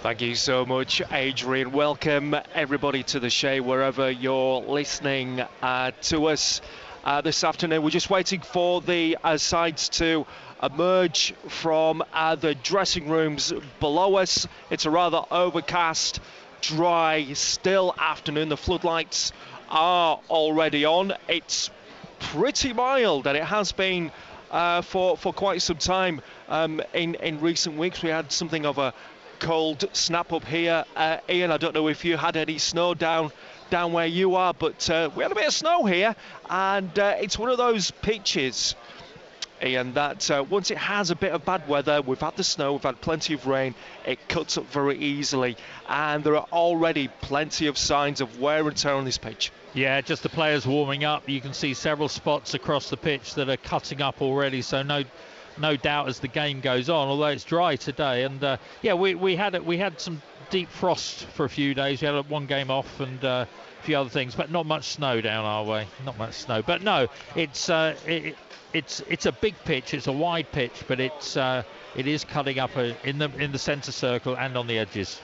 Thank you so much, Adrian. Welcome everybody to the show, wherever you're listening to us this afternoon. We're just waiting for the sides to emerge from the dressing rooms below us. It's a rather overcast, dry, still afternoon. The floodlights are already on. It's pretty mild, and it has been for quite some time. In recent weeks, we had something of a cold snap up here. Ian, I don't know if you had any snow down where you are, but we had a bit of snow here, and it's one of those pitches, Ian, that once it has a bit of bad weather, we've had the snow, we've had plenty of rain, it cuts up very easily, and there are already plenty of signs of wear and tear on this pitch. Yeah, just the players warming up. You can see several spots across the pitch that are cutting up already, so no doubt as the game goes on, although it's dry today. And yeah, we had some deep frost for a few days. We had one game off and a few other things, but not much snow down our way. Not much snow, but no, it's a big pitch. It's a wide pitch, but it is cutting up in the centre circle and on the edges.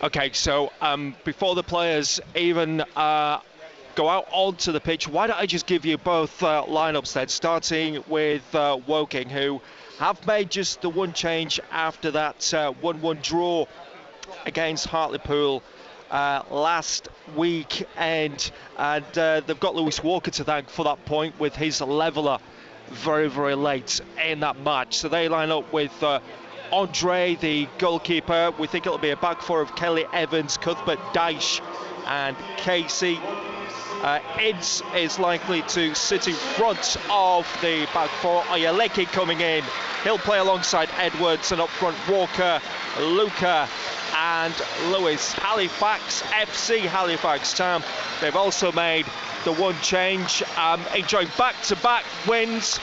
Okay, so before the players even go out onto the pitch, why don't I just give you both lineups then, starting with Woking, who have made just the one change after that 1-1 draw against Hartlepool last weekend, and they've got Lewis Walker to thank for that point with his leveller very, very late in that match. So they line up with Andre, the goalkeeper. We think it'll be a back four of Kelly, Evans, Cuthbert, Dyche and Casey. Ince is likely to sit in front of the back four. Oyeleke coming in. He'll play alongside Edwards, and up front Walker, Luca and Lewis. Halifax FC, Halifax Town. They've also made the one change, enjoying back-to-back wins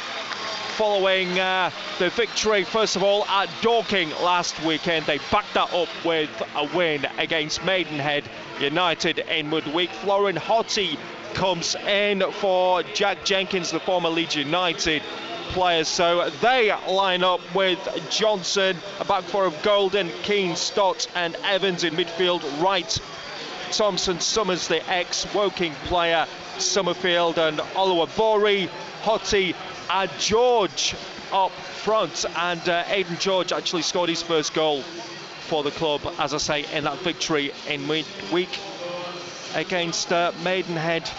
following the victory, first of all, at Dorking last weekend. They backed that up with a win against Maidenhead United in midweek. Florin Hottie comes in for Jack Jenkins, the former Leeds United player. So they line up with Johnson, a back four of Golden, Keane, Stott and Evans in midfield. Wright, Thompson, Summers, the ex-Woking player, Summerfield and Oluwabori, Hottie and George up front. And Aidan George actually scored his first goal for the club, as I say, in that victory in midweek against Maidenhead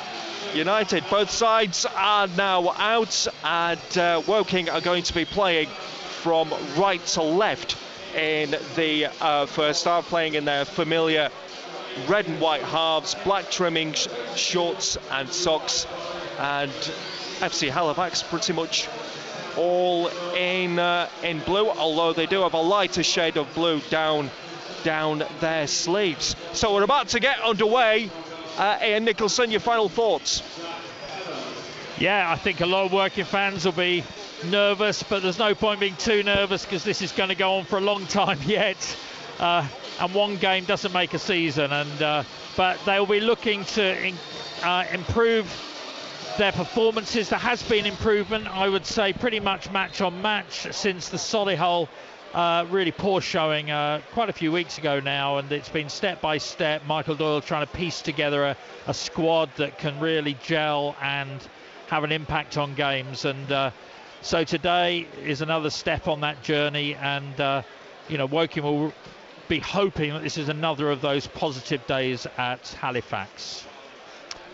United. Both sides are now out, and Woking are going to be playing from right to left in the first half, playing in their familiar red and white halves, black trimmings, shorts and socks, and FC Halifax pretty much all in blue, although they do have a lighter shade of blue down their sleeves. So we're about to get underway. Ian Nicholson, your final thoughts? Yeah, I think a lot of Woking fans will be nervous, but there's no point being too nervous because this is going to go on for a long time yet. And one game doesn't make a season, but they'll be looking to improve their performances. There has been improvement, I would say, pretty much match on match since the Solihull really poor showing quite a few weeks ago now, and it's been step by step. Michael Doyle trying to piece together a squad that can really gel and have an impact on games, and so today is another step on that journey, and Woking will be hoping that this is another of those positive days at Halifax.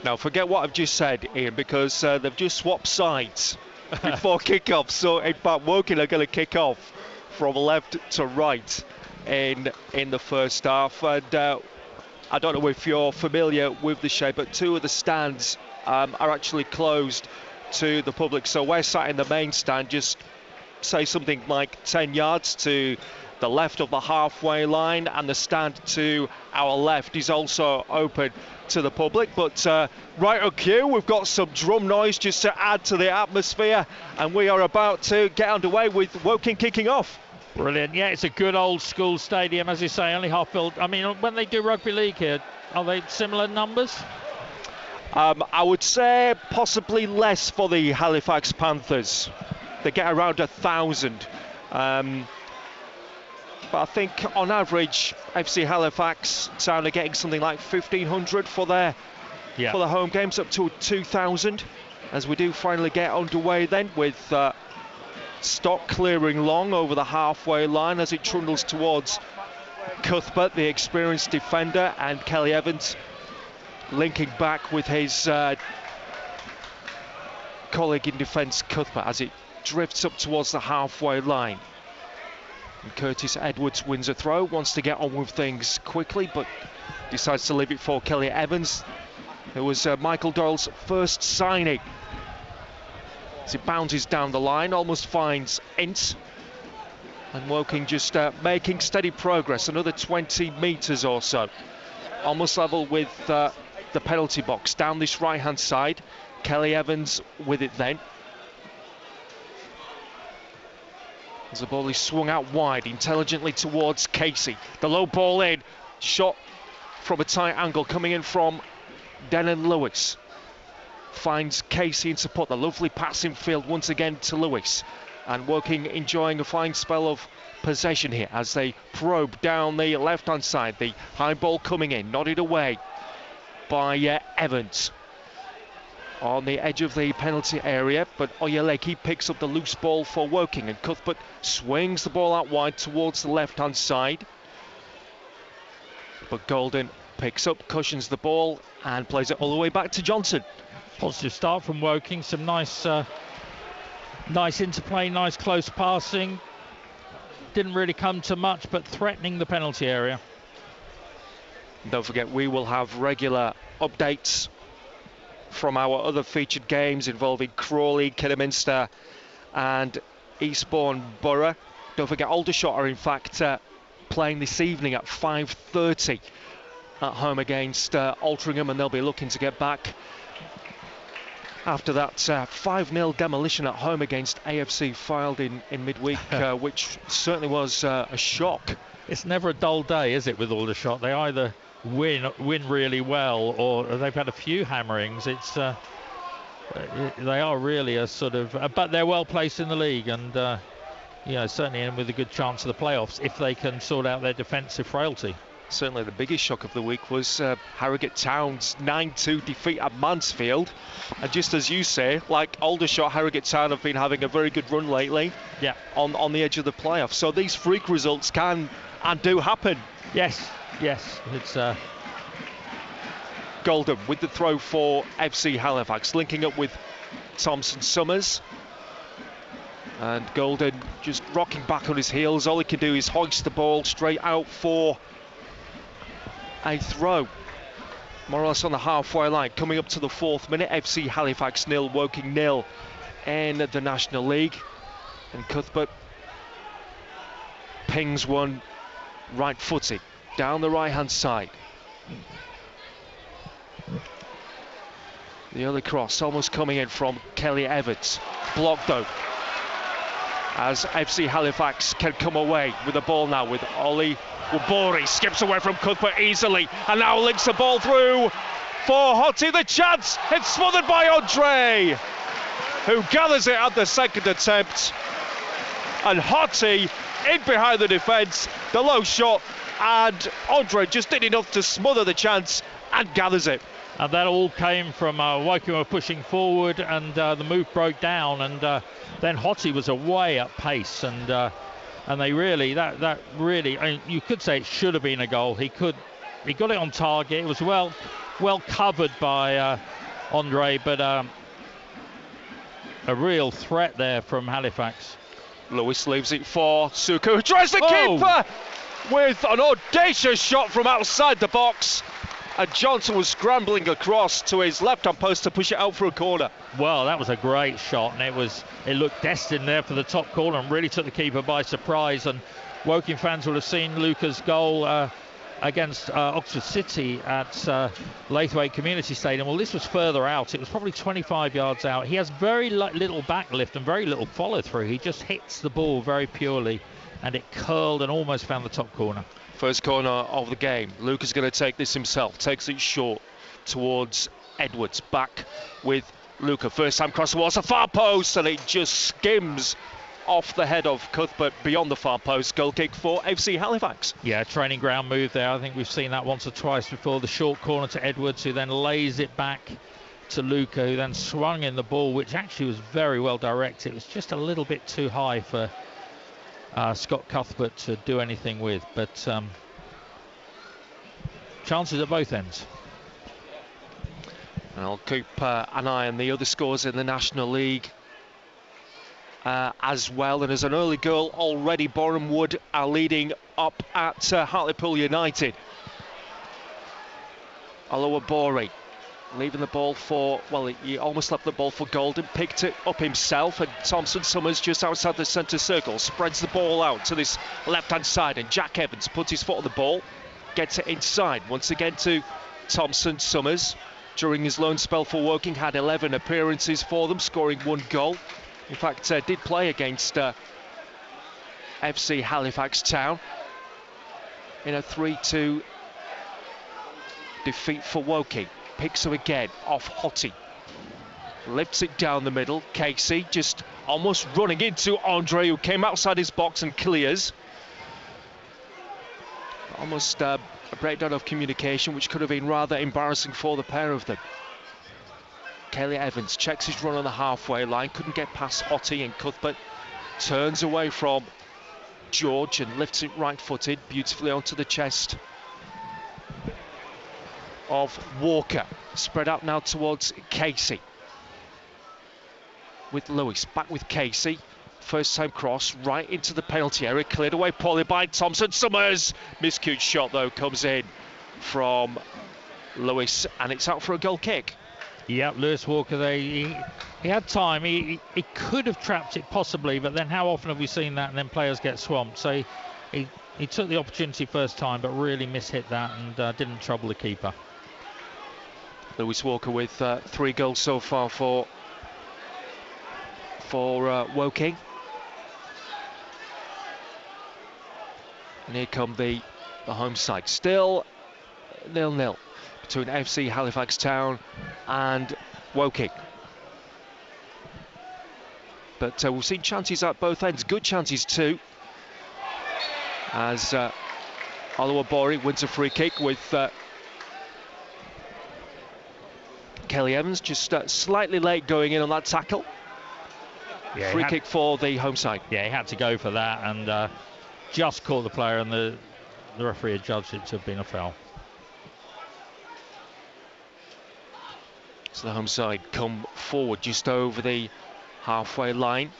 Now forget what I've just said, Ian, because they've just swapped sides before kick-off. So in fact, Woking are going to kick off from left to right in the first half. And I don't know if you're familiar with the shape, but two of the stands are actually closed to the public. So we're sat in the main stand, just say something like 10 yards to the left of the halfway line, and the stand to our left is also open to the public. But right on cue, we've got some drum noise just to add to the atmosphere, and we are about to get underway with Woking kicking off. Brilliant. Yeah, it's a good old school stadium, as you say, only half built. I mean, when they do rugby league here, are they similar numbers? I would say possibly less for the Halifax Panthers. They get around 1,000. But I think on average, FC Halifax Town are getting something like 1,500 for their for the home games, up to 2,000. As we do finally get underway then with Stock clearing long over the halfway line as it trundles towards Cuthbert, the experienced defender, and Kelly Evans linking back with his colleague in defence, Cuthbert, as it drifts up towards the halfway line. And Curtis Edwards wins a throw, wants to get on with things quickly, but decides to leave it for Kelly Evans, who was Michael Doyle's first signing. As it bounces down the line, almost finds Ince. And Woking just making steady progress, another 20 metres or so. Almost level with the penalty box down this right-hand side. Kelly Evans with it then. As the ball is swung out wide, intelligently towards Casey. The low ball in, shot from a tight angle coming in from Denon Lewis. Finds Casey in support. The lovely passing field once again to Lewis. And Woking enjoying a fine spell of possession here as they probe down the left-hand side. The high ball coming in, nodded away by Evans. On the edge of the penalty area, but Oyeleki picks up the loose ball for Woking, and Cuthbert swings the ball out wide towards the left-hand side. But Golden picks up, cushions the ball, and plays it all the way back to Johnson. Positive start from Woking, some nice interplay, nice close passing. Didn't really come to much, but threatening the penalty area. Don't forget, we will have regular updates from our other featured games involving Crawley, Kidderminster and Eastbourne Borough. Don't forget, Aldershot are in fact playing this evening at 5:30 at home against Altrincham, and they'll be looking to get back after that 5-0 demolition at home against AFC Fylde in midweek, which certainly was a shock. It's never a dull day, is it, with Aldershot? They either win really well, or they've had a few hammerings. It's they are really a sort of, but they're well placed in the league, and certainly in with a good chance of the playoffs if they can sort out their defensive frailty. Certainly the biggest shock of the week was Harrogate Town's 9-2 defeat at Mansfield. And just as you say, like Aldershot, Harrogate Town have been having a very good run lately. Yeah. On the edge of the playoffs. So these freak results can and do happen. Yes. It's Golden with the throw for FC Halifax, linking up with Thompson Summers. And Golden just rocking back on his heels. All he can do is hoist the ball straight out for a throw, more or less on the halfway line. Coming up to the 4th minute, FC Halifax 0, Woking 0 in the National League. And Cuthbert pings one right-footed down the right-hand side. The other cross almost coming in from Kelly Evans. Blocked though, as FC Halifax can come away with the ball now with Ollie Wabori. Skips away from Cuthbert easily and now links the ball through for Hottie. The chance, it's smothered by Andre, who gathers it at the second attempt. And Hottie in behind the defence, the low shot, and Andre just did enough to smother the chance and gathers it. And that all came from Woking were pushing forward, and the move broke down, and then Hottie was away at pace, and they really, that really, I mean, you could say it should have been a goal. He got it on target. It was well covered by Andre, but a real threat there from Halifax. Lewis leaves it for Suku, who tries to keeper with an audacious shot from outside the box. And Johnson was scrambling across to his left-hand post to push it out for a corner. Well, that was a great shot, and it looked destined there for the top corner and really took the keeper by surprise. And Woking fans will have seen Luca's goal against Oxford City at Laithwaite Community Stadium. Well, this was further out. It was probably 25 yards out. He has very little backlift and very little follow-through. He just hits the ball very purely, and it curled and almost found the top corner. First corner of the game. Luca's going to take this himself. Takes it short towards Edwards. Back with Luca. First time cross towards the far post, and it just skims off the head of Cuthbert beyond the far post. Goal kick for FC Halifax. Yeah, training ground move there. I think we've seen that once or twice before. The short corner to Edwards, who then lays it back to Luca, who then swung in the ball, which actually was very well directed. It was just a little bit too high for Scott Cuthbert to do anything with, but chances at both ends. And I'll keep an eye on the other scores in the National League as well. And as an early goal already, Boreham Wood are leading up at Hartlepool United. Oluwabori leaving the ball for, well, he almost left the ball for Golden, picked it up himself, and Thompson Summers just outside the centre circle spreads the ball out to this left-hand side, and Jack Evans puts his foot on the ball, gets it inside once again to Thompson Summers. During his loan spell for Woking, had 11 appearances for them, scoring 1 goal. In fact, did play against FC Halifax Town in a 3-2 defeat for Woking. Picks him again off Hottie, lifts it down the middle. Casey just almost running into Andre, who came outside his box and clears. Almost a breakdown of communication, which could have been rather embarrassing for the pair of them. Kelly Evans checks his run on the halfway line, couldn't get past Hottie, and Cuthbert turns away from George and lifts it right-footed beautifully onto the chest of Walker. Spread out now towards Casey, with Lewis, back with Casey. First time cross right into the penalty area, cleared away poorly by Thompson Summers. Miscued shot though comes in from Lewis, and it's out for a goal kick. Yeah, Lewis Walker there, he had time, he could have trapped it possibly, but then how often have we seen that and then players get swamped? So he took the opportunity first time, but really mishit that and didn't trouble the keeper. Lewis Walker with 3 goals so far for Woking. And here come the home side. Still 0-0 between FC Halifax Town and Woking. But we've seen chances at both ends, good chances too. As Oluwabori wins a free kick with Kelly Evans just slightly late going in on that tackle. Yeah, free kick for the home side. Yeah, he had to go for that and just caught the player, and the referee had judged it to have been a foul. So the home side come forward just over the halfway line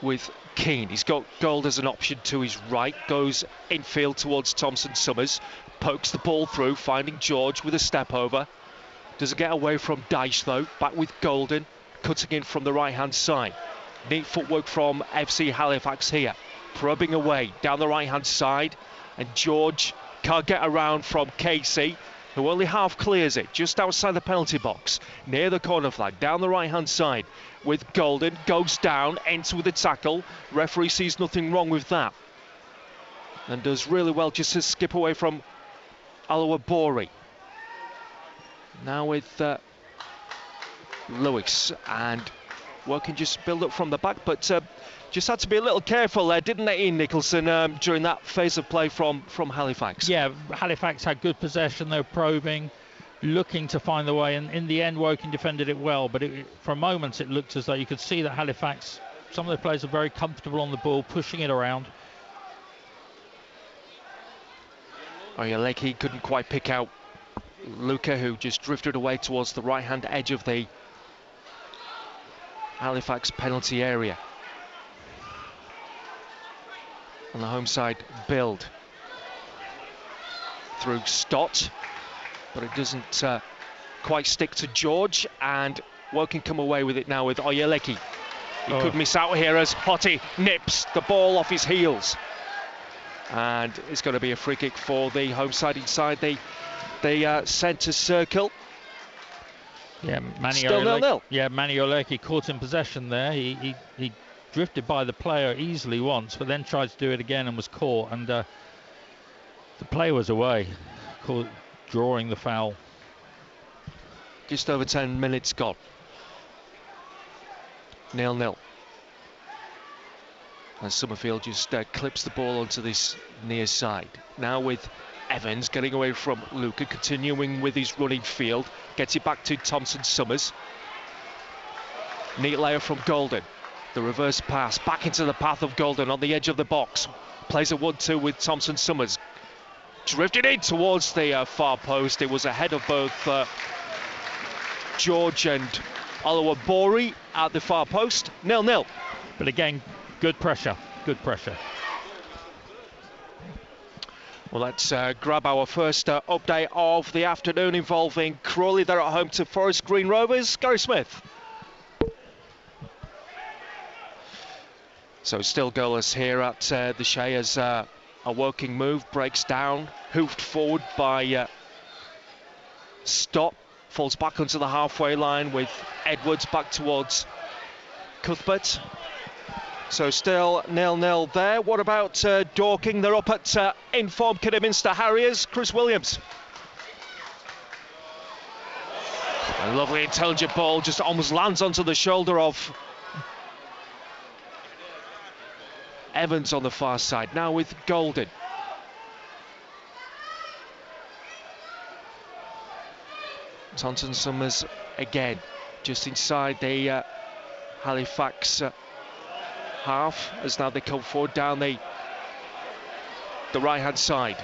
with Keane. He's got Gold as an option to his right, goes infield towards Thompson Summers, pokes the ball through, finding George with a step over. Doesn't get away from Dyche though, back with Golden, cutting in from the right-hand side. Neat footwork from FC Halifax here, probing away down the right-hand side, and George can't get around from Casey, who only half clears it, just outside the penalty box, near the corner flag, down the right-hand side, with Golden, goes down, ends with a tackle. Referee sees nothing wrong with that, and does really well just to skip away from Oluwabori. Now with Lewis, and Woking just build up from the back, but just had to be a little careful there, didn't they, Ian Nicholson, during that phase of play from Halifax? Yeah, Halifax had good possession, they were probing, looking to find the way, and in the end Woking defended it well, but for moments it looked as though you could see that Halifax, some of the players are very comfortable on the ball, pushing it around. Oyeleki couldn't quite pick out Luca, who just drifted away towards the right-hand edge of the Halifax penalty area. On the home side, build through Stott, but it doesn't quite stick to George, and Woking come away with it now with Oyeleki. He could miss out here as Hottie nips the ball off his heels, and it's going to be a free kick for the home side inside the centre circle. Yeah, Still 0-0. Yeah, Manny Oleki caught in possession there. He drifted by the player easily once, but then tried to do it again and was caught, and the player was away, drawing the foul. Just over 10 minutes gone. 0-0. And Summerfield just clips the ball onto this near side. Now with Evans getting away from Luca, continuing with his running field, gets it back to Thompson-Summers. Neat layer from Golden. The reverse pass back into the path of Golden on the edge of the box. Plays a 1-2 with Thompson-Summers. Drifted in towards the far post. It was ahead of both George and Oluwabori at the far post. 0-0. But again, good pressure. Good pressure. Well, let's grab our first update of the afternoon involving Crawley. They're at home to Forest Green Rovers. Gary Smith. So still goalless here at the Shea as a working move breaks down, hoofed forward by Stott, falls back onto the halfway line with Edwards back towards Cuthbert. So still 0-0 there. What about Dorking? They're up at informed Kidderminster Harriers. Chris Williams. A lovely intelligent ball just almost lands onto the shoulder of Evans on the far side. Now with Golden. Thompson-Summers again, just inside the Halifax half, as now they come forward down the right-hand side.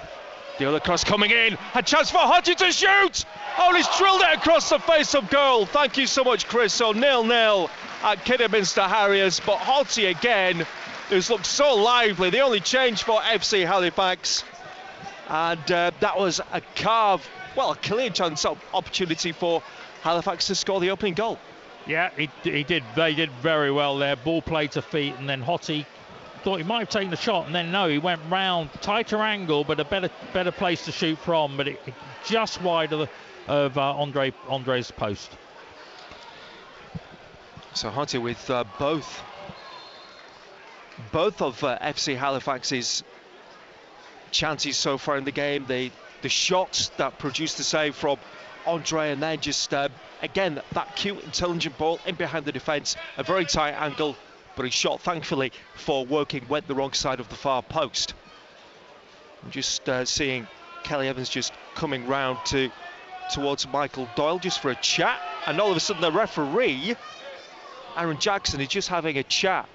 The other cross coming in, a chance for Hodgie to shoot! Oh, he's drilled it across the face of goal. Thank you so much, Chris. So 0-0 at Kidderminster Harriers, but Hodgie again, who's looked so lively, the only change for FC Halifax. And that was a a clear chance opportunity for Halifax to score the opening goal. Yeah, he did. They did very well there. Ball played to feet, and then Hottie thought he might have taken the shot, and then no, he went round, tighter angle, but a better place to shoot from. But it just wide of Andre's post. So Hottie with both of FC Halifax's chances so far in the game. The shots that produced the save from Andre, and then just again that cute intelligent ball in behind the defence, a very tight angle, but his shot thankfully for working went the wrong side of the far post. I'm just seeing Kelly Evans just coming round towards Michael Doyle just for a chat, and all of a sudden the referee Aaron Jackson is just having a chat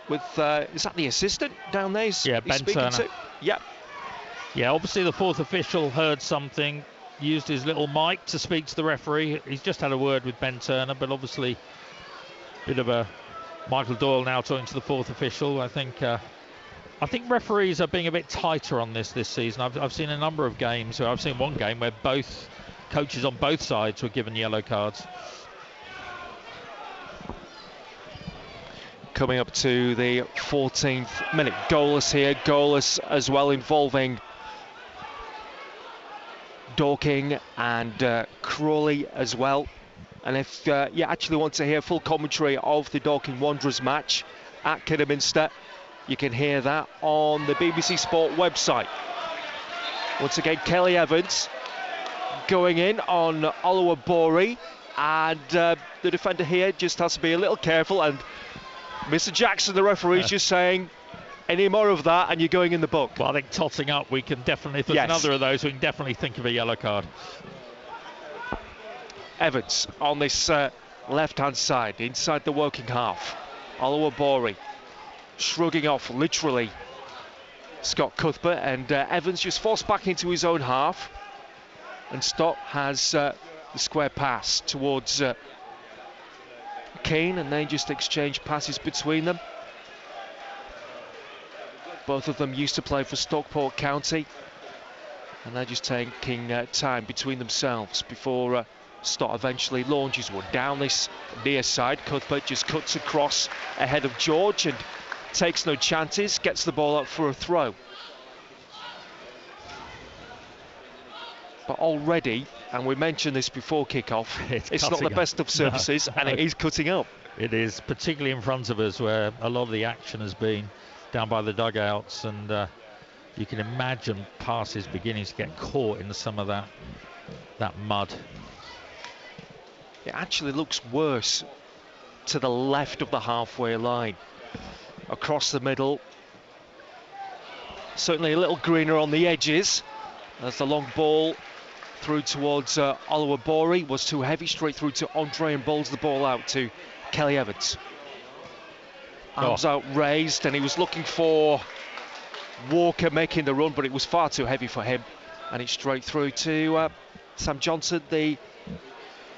with is that the assistant down there? Yeah, Ben Turner. Yep. Yeah, obviously the fourth official heard something, used his little mic to speak to the referee. He's just had a word with Ben Turner, but obviously a bit of a Michael Doyle now talking to the fourth official. I think referees are being a bit tighter on this season. I've seen a number of games. I've seen one game where both coaches on both sides were given yellow cards. Coming up to the 14th minute, goalless here, goalless as well, involving Dorking and Crawley as well. And if you actually want to hear full commentary of the Dorking Wanderers match at Kidderminster, you can hear that on the BBC Sport website. Once again, Kelly Evans going in on Oluwabori, and the defender here just has to be a little careful, and Mr. Jackson, the referee, is just saying, any more of that and you're going in the book. Well, I think totting up, we can definitely, if there's another of those, we can definitely think of a yellow card. Evans on this left-hand side, inside the working half. Oluwabori shrugging off, literally, Scott Cuthbert, and Evans just forced back into his own half. And Stott has the square pass towards Kane, and they just exchange passes between them. Both of them used to play for Stockport County, and they're just taking time between themselves before Stott eventually launches one down this near side. Cuthbert just cuts across ahead of George and takes no chances, gets the ball up for a throw. But already, and we mentioned this before kick-off, it's not the best of surfaces, no. And it is cutting up. It is, particularly in front of us, where a lot of the action has been down by the dugouts, and you can imagine passes beginning to get caught in some of that mud. It actually looks worse to the left of the halfway line. Across the middle, certainly a little greener on the edges, as the long ball through towards Oliver Borey was too heavy, straight through to Andre, and bowls the ball out to Kelly Evans. Arms out raised, and he was looking for Walker making the run, but it was far too heavy for him, and it's straight through to Sam Johnson, the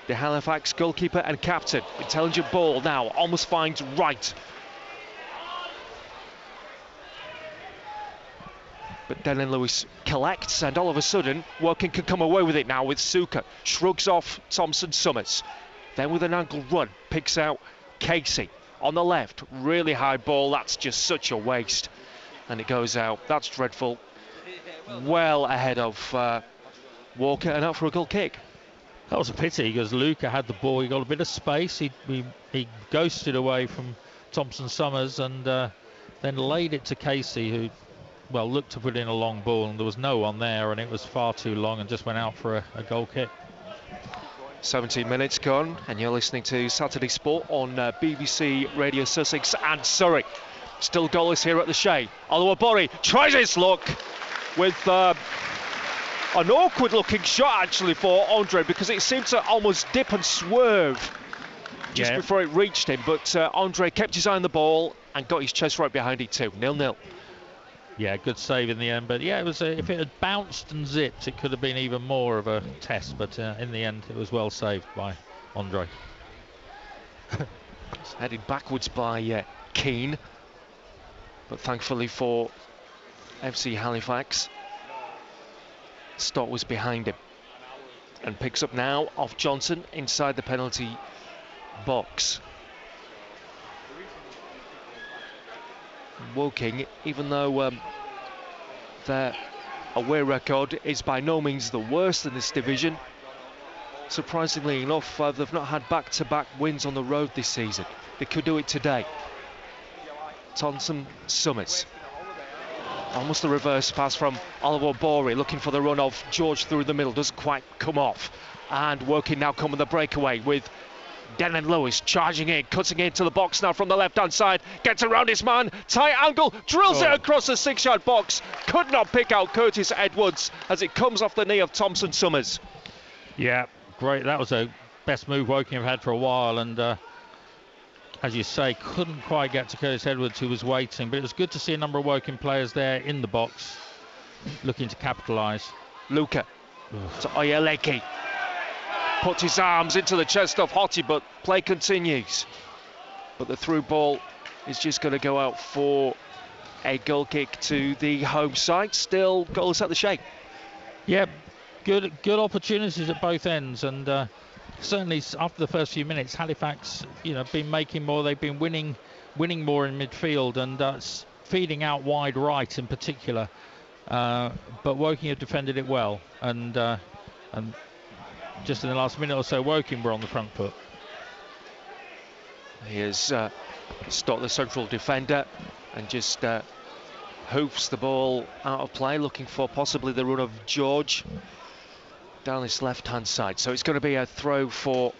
Halifax goalkeeper and captain. Intelligent ball now, almost finds right. But Dennis Lewis collects, and all of a sudden Woking can come away with it now with Suka. Shrugs off Thompson Summers. Then with an angled run, picks out Casey on the left. Really high ball, that's just such a waste. And it goes out, that's dreadful. Well ahead of Walker, and out for a goal kick. That was a pity, because Luca had the ball, he got a bit of space, he ghosted away from Thompson Summers, and then laid it to Casey, who, well, looked to put in a long ball, and there was no one there, and it was far too long, and just went out for a goal kick. 17 minutes gone, and you're listening to Saturday Sport on BBC Radio Sussex and Surrey. Still goalless here at the Shea. Oliver Borey tries his luck with an awkward looking shot actually for Andre, because it seemed to almost dip and swerve just before it reached him, but Andre kept his eye on the ball and got his chest right behind it too. 0-0. Yeah, good save in the end, but yeah, it was if it had bounced and zipped, it could have been even more of a test, but in the end it was well saved by Andre. It's headed backwards by Keane, but thankfully for FC Halifax, Stott was behind him and picks up now off Johnson inside the penalty box. Woking, even though their away record is by no means the worst in this division, surprisingly enough, they've not had back-to-back wins on the road this season. They could do it today. Thompson Summers. Almost a reverse pass from Oliver Borey, looking for the run of George through the middle, doesn't quite come off. And Woking now come with the breakaway with Dennis Lewis charging in, cutting into the box now from the left-hand side, gets around his man, tight angle, drills it across the 6-yard box, could not pick out Curtis Edwards as it comes off the knee of Thompson Summers. Yeah, great, that was the best move Woking have had for a while, and as you say, couldn't quite get to Curtis Edwards, who was waiting, but it was good to see a number of Woking players there in the box looking to capitalise. Luca to Oyeleki. Puts his arms into the chest of Hottie, but play continues. But the through ball is just going to go out for a goal kick to the home side. Still goals at the Shea. Yeah, good opportunities at both ends, and certainly after the first few minutes, Halifax, been making more. They've been winning more in midfield, and feeding out wide right in particular. But Woking have defended it well, and just in the last minute or so, Woking were on the front foot. Here's Stott, the central defender, and just hoofs the ball out of play, looking for possibly the run of George down this left-hand side. So it's going to be a throw for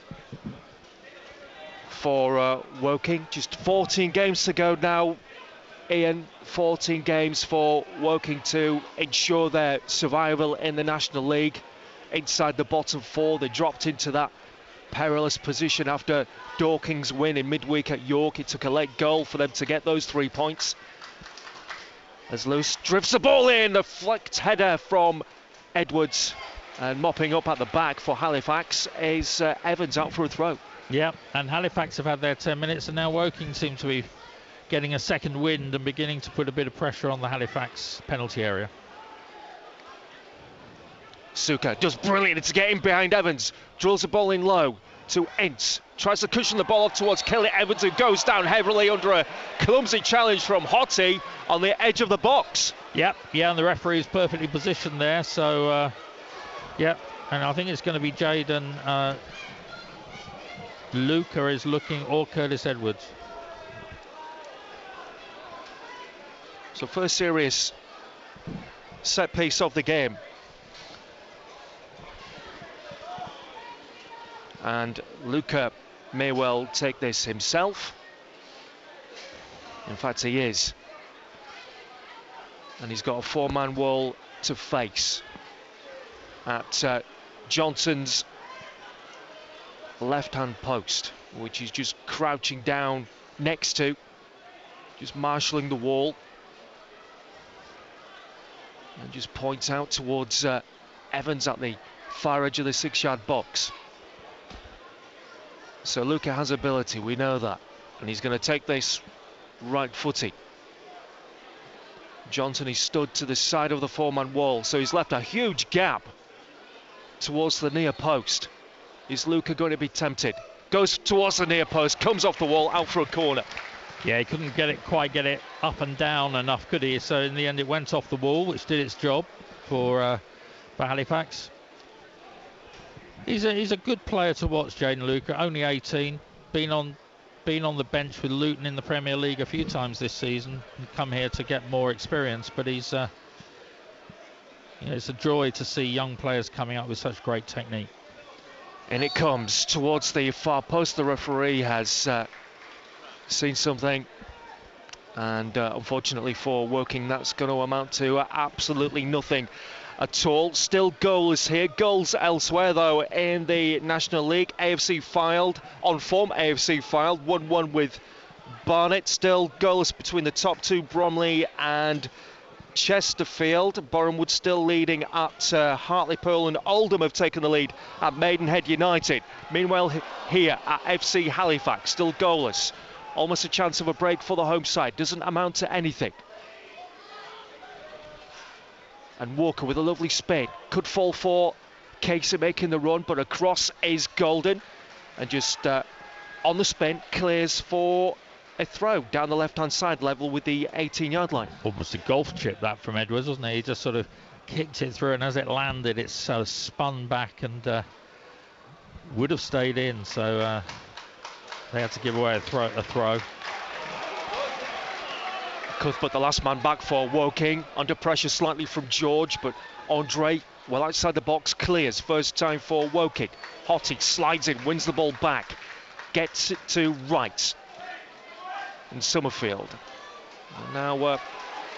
Woking. Just 14 games to go now, Ian. 14 games for Woking to ensure their survival in the National League. Inside the bottom four, they dropped into that perilous position after Dorking's win in midweek at York. It took a late goal for them to get those 3 points. As Lewis drifts the ball in, the flicked header from Edwards, and mopping up at the back for Halifax is Evans out for a throw. Yeah, and Halifax have had their 10 minutes, and now Woking seem to be getting a second wind and beginning to put a bit of pressure on the Halifax penalty area. Suka does brilliant to get in behind Evans, drills the ball in low to Ince, tries to cushion the ball up towards Kelly Evans, who goes down heavily under a clumsy challenge from Hottie on the edge of the box. Yep, yeah, and the referee is perfectly positioned there, so yep, and I think it's going to be Jaden Luca is looking, or Curtis Edwards. So first serious set piece of the game. And Luca may well take this himself. In fact, he is. And he's got a four-man wall to face at Johnson's left-hand post, which he's just crouching down next to, just marshalling the wall. And just points out towards Evans at the far edge of the 6-yard box. So Luca has ability, we know that. And he's going to take this right-footed. Johnson is stood to the side of the four-man wall, so he's left a huge gap towards the near post. Is Luca going to be tempted? Goes towards the near post, comes off the wall, out for a corner. Yeah, he couldn't quite get it up and down enough, could he? So in the end, it went off the wall, which did its job for Halifax. He's a good player to watch, Jaden Luca. Only 18, been on the bench with Luton in the Premier League a few times this season. Come here to get more experience, but he's it's a joy to see young players coming up with such great technique. And it comes towards the far post. The referee has seen something, and unfortunately for Woking, that's going to amount to absolutely nothing at all. Still goalless here. Goals elsewhere though in the National League. AFC filed on form. AFC filed 1-1 with Barnet. Still goalless between the top two, Bromley and Chesterfield. Bournemouth still leading at Hartlepool, and Oldham have taken the lead at Maidenhead United. Meanwhile here at FC Halifax, still goalless. Almost a chance of a break for the home side. Doesn't amount to anything. And Walker with a lovely spin. Could fall for Casey making the run, but across is Golden. And just on the spin, clears for a throw down the left-hand side, level with the 18-yard line. Almost a golf chip that from Edwards, wasn't he? He just sort of kicked it through, and as it landed, it sort of spun back and would have stayed in. So they had to give away a throw. Cuthbert, the last man back for Woking, under pressure slightly from George, but Andre, well outside the box, clears. First time for Woking. Hottie slides in, wins the ball back, gets it to right. And Summerfield. And now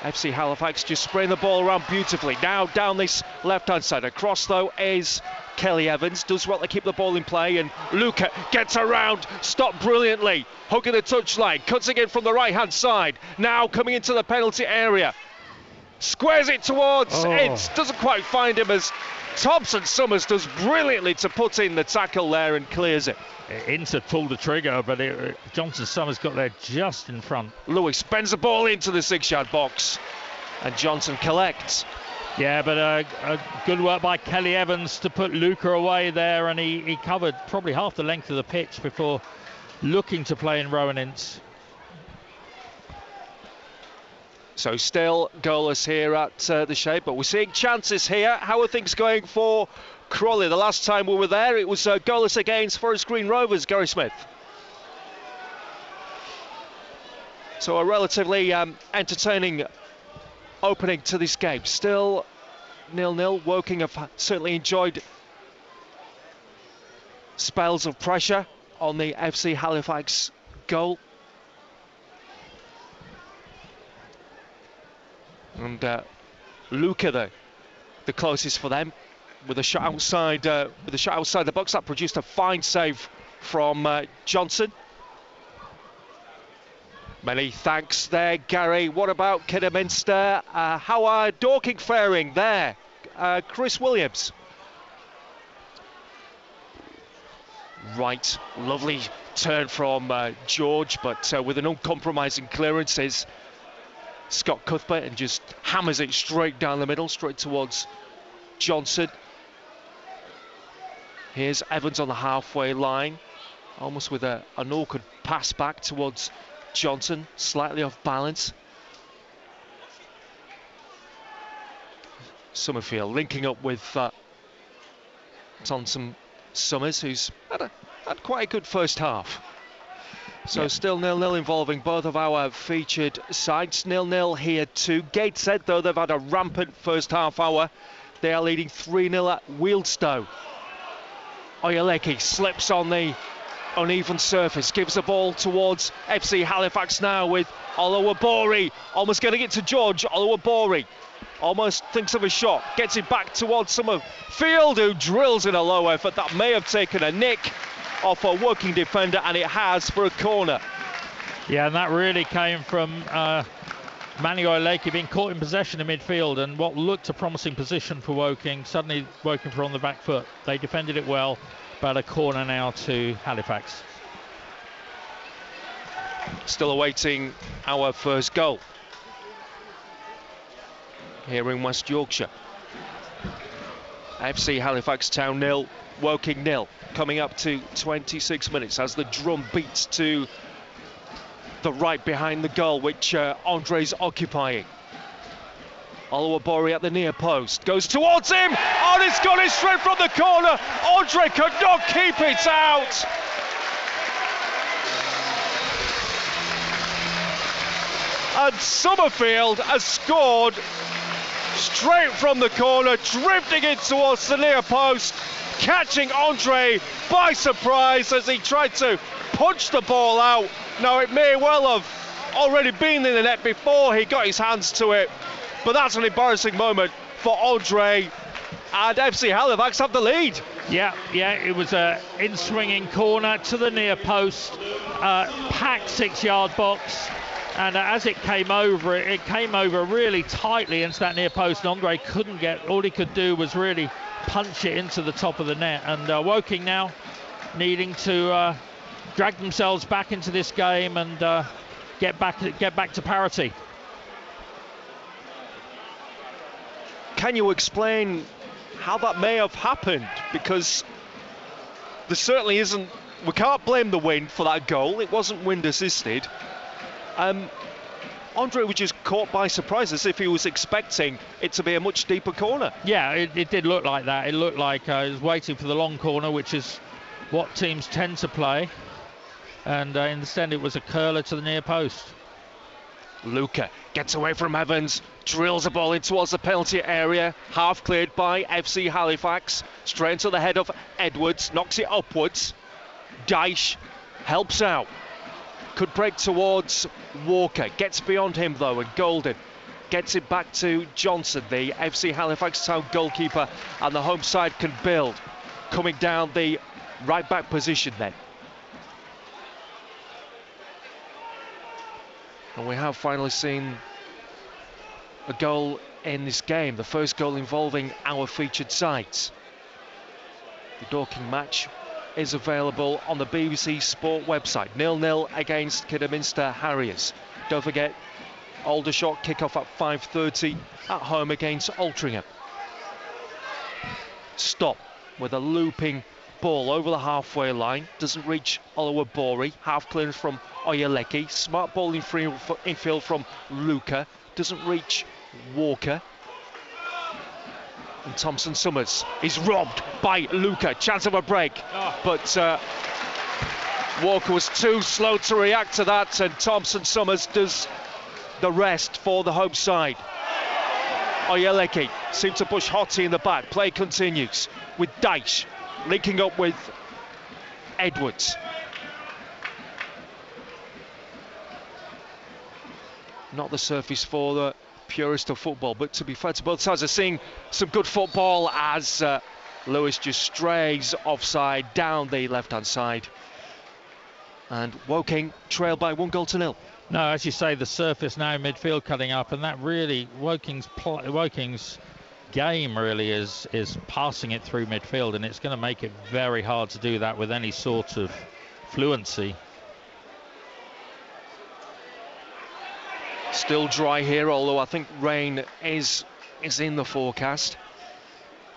FC Halifax just spraying the ball around beautifully. Now down this left-hand side. Across though is Kelly Evans. Does well to keep the ball in play, and Luca gets around, stopped brilliantly, hugging the touchline, cuts again from the right-hand side. Now coming into the penalty area. Squares it towards it. Doesn't quite find him, as Thompson Summers does brilliantly to put in the tackle there and clears it. Inter pulled the trigger, but Johnson Summers got there just in front. Lewis bends the ball into the 6-yard box, and Johnson collects. Yeah, but good work by Kelly Evans to put Luca away there, and he covered probably half the length of the pitch before looking to play in Rowan Ince. So still goalless here at the Shape, but we're seeing chances here. How are things going for Crawley? The last time we were there, it was goalless against Forest Green Rovers, Gary Smith. So a relatively entertaining opening to this game. Still 0-0. Woking have certainly enjoyed spells of pressure on the FC Halifax goal. And Luca, the closest for them, with a shot outside the box. That produced a fine save from Johnson. Many thanks there, Gary. What about Kidderminster? How are Dorking faring there? Chris Williams. Right, lovely turn from George, but with an uncompromising clearance is Scott Cuthbert, and just hammers it straight down the middle, straight towards Johnson. Here's Evans on the halfway line, almost with an awkward pass back towards Johnson, slightly off balance. Summerfield linking up with Thompson Summers, who's had quite a good first half. So still 0-0 involving both of our featured sides. 0-0 here too. Gateshead, though, they've had a rampant first half hour. They are leading 3-0 at Wealdstone. Oyeleki slips on the uneven surface, gives the ball towards FC Halifax now with Oluwabori almost getting it to George. Oluwabori almost thinks of a shot, gets it back towards Summerfield, who drills in a low effort that may have taken a nick off a working defender, and it has, for a corner. Yeah, and that really came from Manuel Leakey being caught in possession in midfield, and what looked a promising position for Woking. Suddenly Woking were on the back foot. They defended it well, but a corner now to Halifax. Still awaiting our first goal here in West Yorkshire. FC Halifax Town 0, Woking 0. Coming up to 26 minutes as the drum beats to the right behind the goal, which Andre's occupying. Oluwabori at the near post, goes towards him, and it's gone in straight from the corner. Andre could not keep it out. And Summerfield has scored straight from the corner, drifting it towards the near post, catching Andre by surprise as he tried to punch the ball out. Now, it may well have already been in the net before he got his hands to it, but that's an embarrassing moment for Andre, and FC Halifax have the lead. Yeah, it was a in-swinging corner to the near post, packed 6-yard box, and as it came over really tightly into that near post, and Andre couldn't get, all he could do was really punch it into the top of the net, and Woking now needing to drag themselves back into this game and get back to parity. Can you explain how that may have happened? Because there certainly isn't, we can't blame the wind for that goal. It wasn't wind assisted. Andre was just caught by surprise, as if he was expecting it to be a much deeper corner. Yeah, it did look like that. It looked like he was waiting for the long corner, which is what teams tend to play. And instead it was a curler to the near post. Luca gets away from Evans, drills the ball in towards the penalty area, half cleared by FC Halifax, straight into the head of Edwards, knocks it upwards. Dyche helps out, could break towards Walker, gets beyond him though, and Golden gets it back to Johnson, the FC Halifax Town goalkeeper, and the home side can build, coming down the right back position then. And we have finally seen a goal in this game, the first goal involving our featured sides. The Dorking match is available on the BBC Sport website. 0-0 against Kidderminster Harriers. Don't forget, Aldershot kick-off at 5:30 at home against Altrincham. Stop with a looping ball over the halfway line, doesn't reach Oluwabori, half clearance from Oyeleki, smart ball infield from Luca, doesn't reach Walker, and Thompson Summers is robbed by Luca, chance of a break, but Walker was too slow to react to that, and Thompson Summers does the rest for the home side. Oyeleki seemed to push Hottie in the back, play continues with Dyche linking up with Edwards. Not the surface for the purist of football, but to be fair to both sides, are seeing some good football as Lewis just strays offside down the left-hand side. And Woking trail by 1-0. No, as you say, the surface now midfield cutting up, and that really Woking's game really is passing it through midfield, and it's going to make it very hard to do that with any sort of fluency. Still dry here, although I think rain is in the forecast,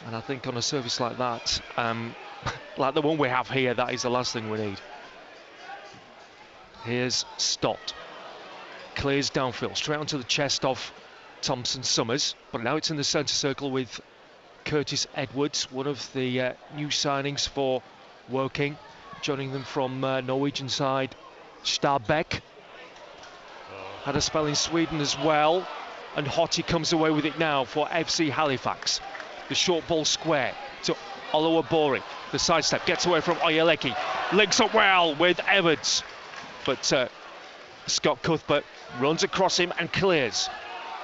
and I think on a surface like that, like the one we have here, that is the last thing we need. Here's Stott, clears downfield straight onto the chest of Thompson Summers, but now it's in the centre circle with Curtis Edwards, one of the new signings for Woking, joining them from Norwegian side Stabæk. Had a spell in Sweden as well, and Hottie comes away with it now for FC Halifax. The short ball square to Oluwabori, the sidestep, gets away from Oyeleki, links up well with Evans, but Scott Cuthbert runs across him and clears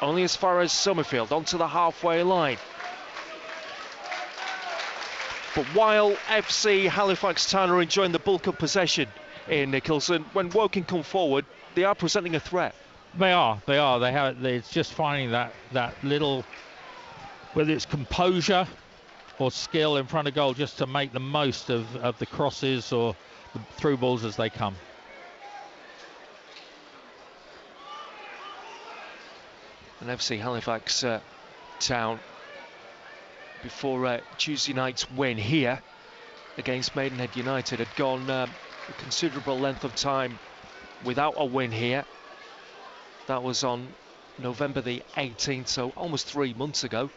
only as far as Summerfield onto the halfway line. But while FC Halifax Town are enjoying the bulk of possession in Nicholson, when Woking come forward, they are presenting a threat. They are. It's just finding that little, whether it's composure or skill in front of goal, just to make the most of the crosses or the through balls as they come. And FC Halifax Town, before Tuesday night's win here against Maidenhead United, had gone a considerable length of time without a win here. That was on November the 18th, so almost 3 months ago.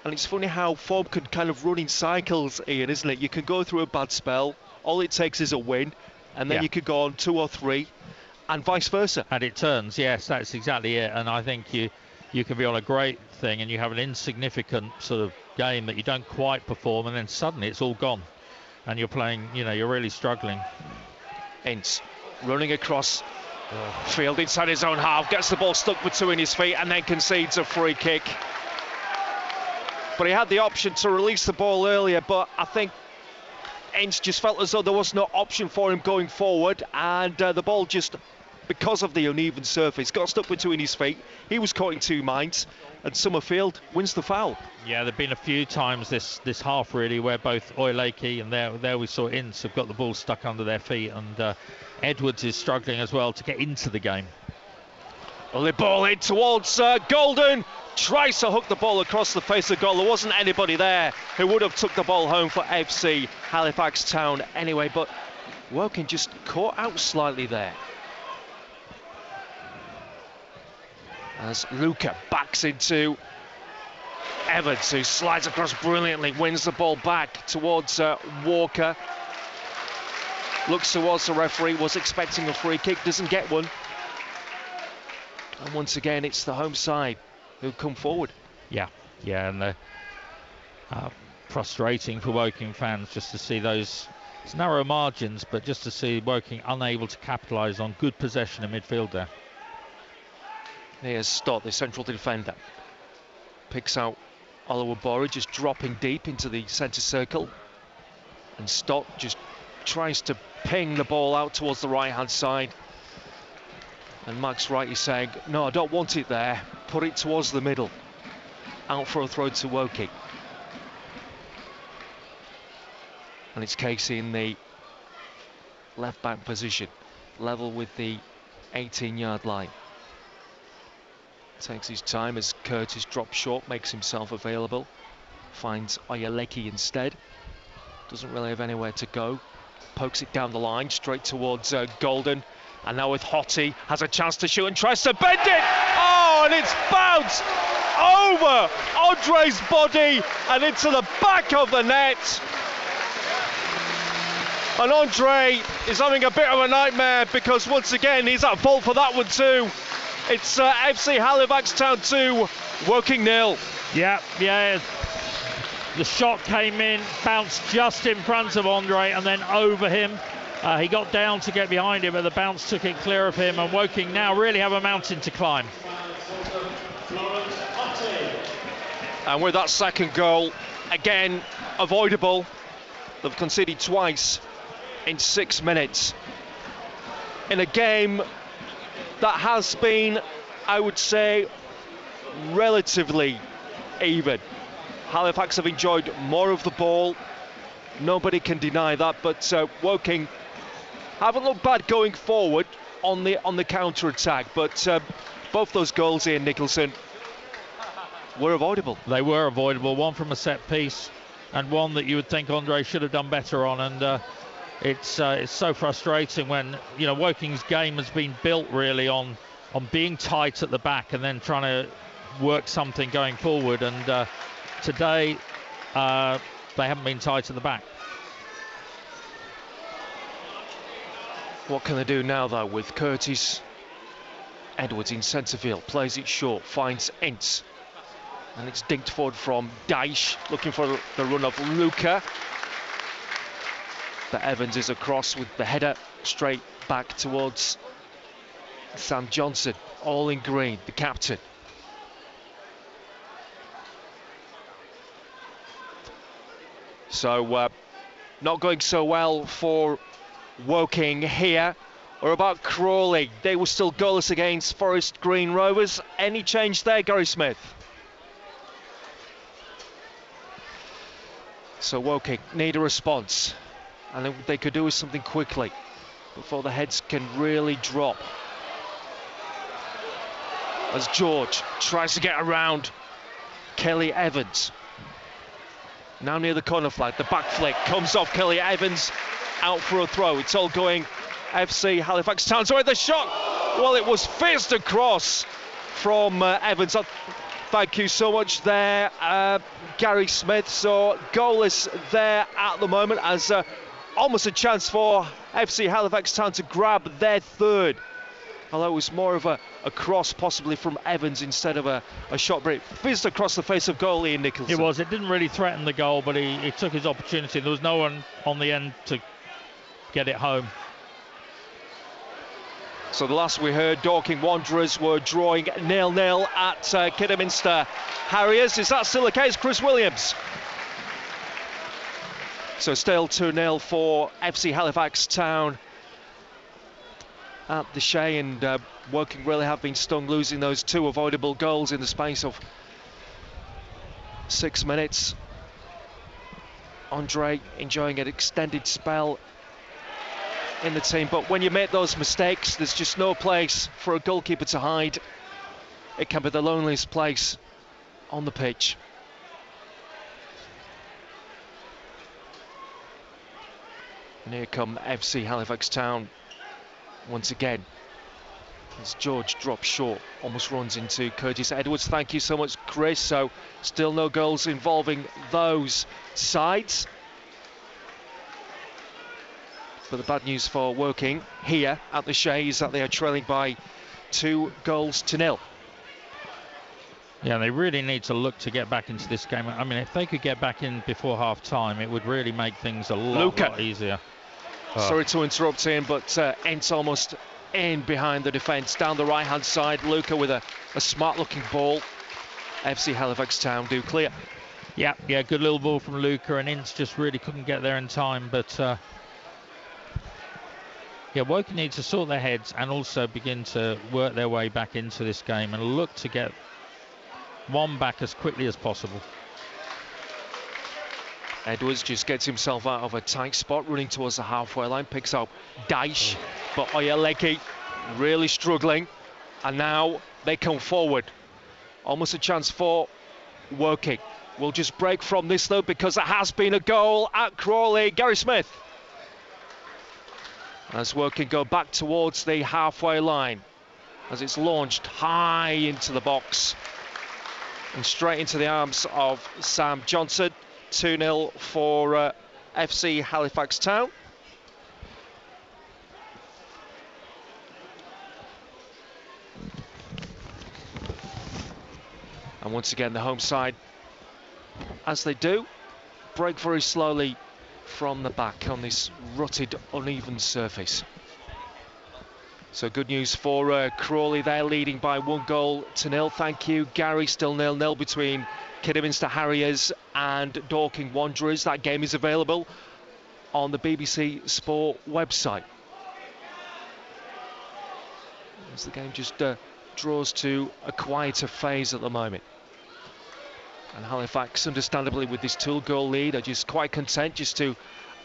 And it's funny how form can kind of run in cycles, Ian, isn't it? You can go through a bad spell, all it takes is a win, and then you could go on 2 or 3, and vice versa. And it turns, yes, that's exactly it. And I think you can be on a great thing and you have an insignificant sort of game that you don't quite perform, and then suddenly it's all gone and you're playing, you're really struggling. Ince running across field inside his own half, gets the ball stuck between his feet and then concedes a free kick. But he had the option to release the ball earlier, but I think Ince just felt as though there was no option for him going forward, and the ball just, because of the uneven surface, got stuck between his feet. He was caught in 2 minds, and Summerfield wins the foul. Yeah, there have been a few times this half really where both Oileke and there we saw Ince have got the ball stuck under their feet, and Edwards is struggling as well to get into the game. Well, the ball in towards Golden, tries to hook the ball across the face of goal. There wasn't anybody there who would have took the ball home for FC Halifax Town anyway, but Woking just caught out slightly there. As Luca backs into Evans, who slides across brilliantly, wins the ball back towards Walker. Looks towards the referee, was expecting a free kick, doesn't get one. And once again, it's the home side who come forward. Yeah, and frustrating for Woking fans just to see those narrow margins, but just to see Woking unable to capitalise on good possession in midfield there. Here's Stott, the central defender. Picks out Oluwabori, just dropping deep into the centre circle. And Stott just tries to ping the ball out towards the right-hand side. And Max Wright is saying, no, I don't want it there. Put it towards the middle. Out for a throw to Woking. And it's Casey in the left-back position, level with the 18-yard line. Takes his time as Curtis drops short, makes himself available. Finds Oyeleki instead. Doesn't really have anywhere to go. Pokes it down the line, straight towards Golden. And now with Hottie, has a chance to shoot and tries to bend it! Oh, and it's bounced over Andre's body and into the back of the net. And Andre is having a bit of a nightmare because once again he's at fault for that one too. It's FC Halifax Town 2, Woking 0. Yeah. The shot came in, bounced just in front of Andre and then over him. He got down to get behind him, but the bounce took it clear of him, and Woking now really have a mountain to climb. And with that second goal, again, avoidable. They've conceded twice in 6 minutes. In a game that has been, I would say, relatively even. Halifax have enjoyed more of the ball. Nobody can deny that, but Woking haven't looked bad going forward on the counter-attack, but both those goals here in Nicholson were avoidable. They were avoidable, one from a set piece and one that you would think Andre should have done better on, and it's so frustrating when Woking's game has been built really on being tight at the back and then trying to work something going forward, and today they haven't been tight at the back. What can they do now though with Curtis? Edwards in centre field, plays it short, finds Ince, and it's dinked forward from Dyche, looking for the run of Luca. But Evans is across with the header straight back towards Sam Johnson, all in green, the captain. So not going so well for Woking here. Or about Crawley, they were still goalless against Forest Green Rovers. Any change there, Gary Smith? So Woking need a response, and they could do with something quickly before the heads can really drop. As George tries to get around Kelly Evans. Now near the corner flag, the back flick comes off Kelly Evans, out for a throw. It's all going FC Halifax Town. So the shot, well, it was fizzed across from Evans. Thank you so much there, Gary Smith. So goalless there at the moment, as almost a chance for FC Halifax Town to grab their third. Although it was more of a cross possibly from Evans instead of a shot, but it fizzed across the face of goalie Nicholson. It was. It didn't really threaten the goal, but he took his opportunity. There was no one on the end to get it home. So the last we heard, Dorking Wanderers were drawing 0-0 at Kidderminster Harriers. Is that still the case, Chris Williams? So still 2-0 for FC Halifax Town at the Shea, and Woking really have been stung, losing those two avoidable goals in the space of 6 minutes. Andre enjoying an extended spell in the team, but when you make those mistakes, there's just no place for a goalkeeper to hide. It can be the loneliest place on the pitch. And here come FC Halifax Town once again, as George drops short, almost runs into Curtis Edwards. Thank you so much, Chris. So still no goals involving those sides. But the bad news for Woking here at the Shea is that they are trailing by 2-0. Yeah, they really need to look to get back into this game. I mean, if they could get back in before half-time, it would really make things a lot easier. Sorry to interrupt him, but Ent's almost in behind the defence. Down the right-hand side, Luca with a smart-looking ball. FC Halifax Town do clear. Yeah, good little ball from Luca, and Ince just really couldn't get there in time, but... yeah, Woking need to sort their heads and also begin to work their way back into this game and look to get one back as quickly as possible. Edwards just gets himself out of a tight spot, running towards the halfway line, picks up Daesh, but Oyeleki really struggling, and now they come forward. Almost a chance for Woking. We'll just break from this though, because there has been a goal at Crawley. Gary Smith. As Woking go back towards the halfway line, as it's launched high into the box and straight into the arms of Sam Johnson. 2-0 for FC Halifax Town. And once again the home side, as they do, break very slowly from the back on this rutted, uneven surface. So good news for Crawley. They're leading by 1-0. Thank you, Gary. Still 0-0 between Kidderminster Harriers and Dorking Wanderers. That game is available on the BBC Sport website. As the game just draws to a quieter phase at the moment. And Halifax, understandably, with this 2-goal lead, are just quite content just to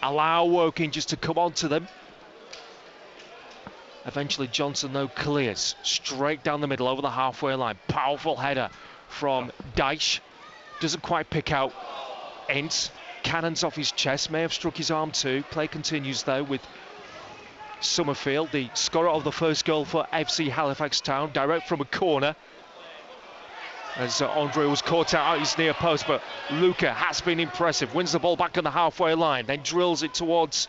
allow Woking just to come on to them. Eventually Johnson, though, clears straight down the middle over the halfway line. Powerful header from Daesh. Doesn't quite pick out Ince. Cannons off his chest, may have struck his arm too. Play continues though with Summerfield, the scorer of the first goal for FC Halifax Town, direct from a corner. As Andre was caught out at his near post, but Luca has been impressive. Wins the ball back on the halfway line, then drills it towards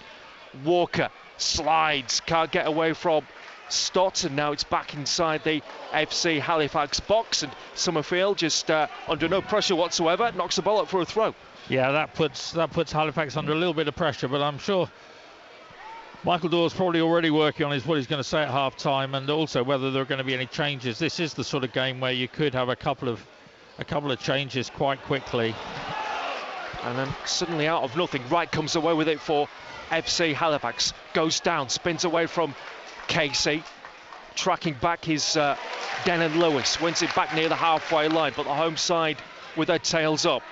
Walker. Slides, can't get away from Stott, and now it's back inside the FC Halifax box, and Summerfield just under no pressure whatsoever knocks the ball up for a throw. Yeah, that puts Halifax under a little bit of pressure, but I'm sure Michael Dawes probably already working on what he's going to say at half time, and also whether there are going to be any changes. This is the sort of game where you could have a couple of changes quite quickly. And then suddenly out of nothing, Wright comes away with it for FC Halifax. Goes down, spins away from Casey. Tracking back his Denon Lewis. Wins it back near the halfway line, but the home side with their tails up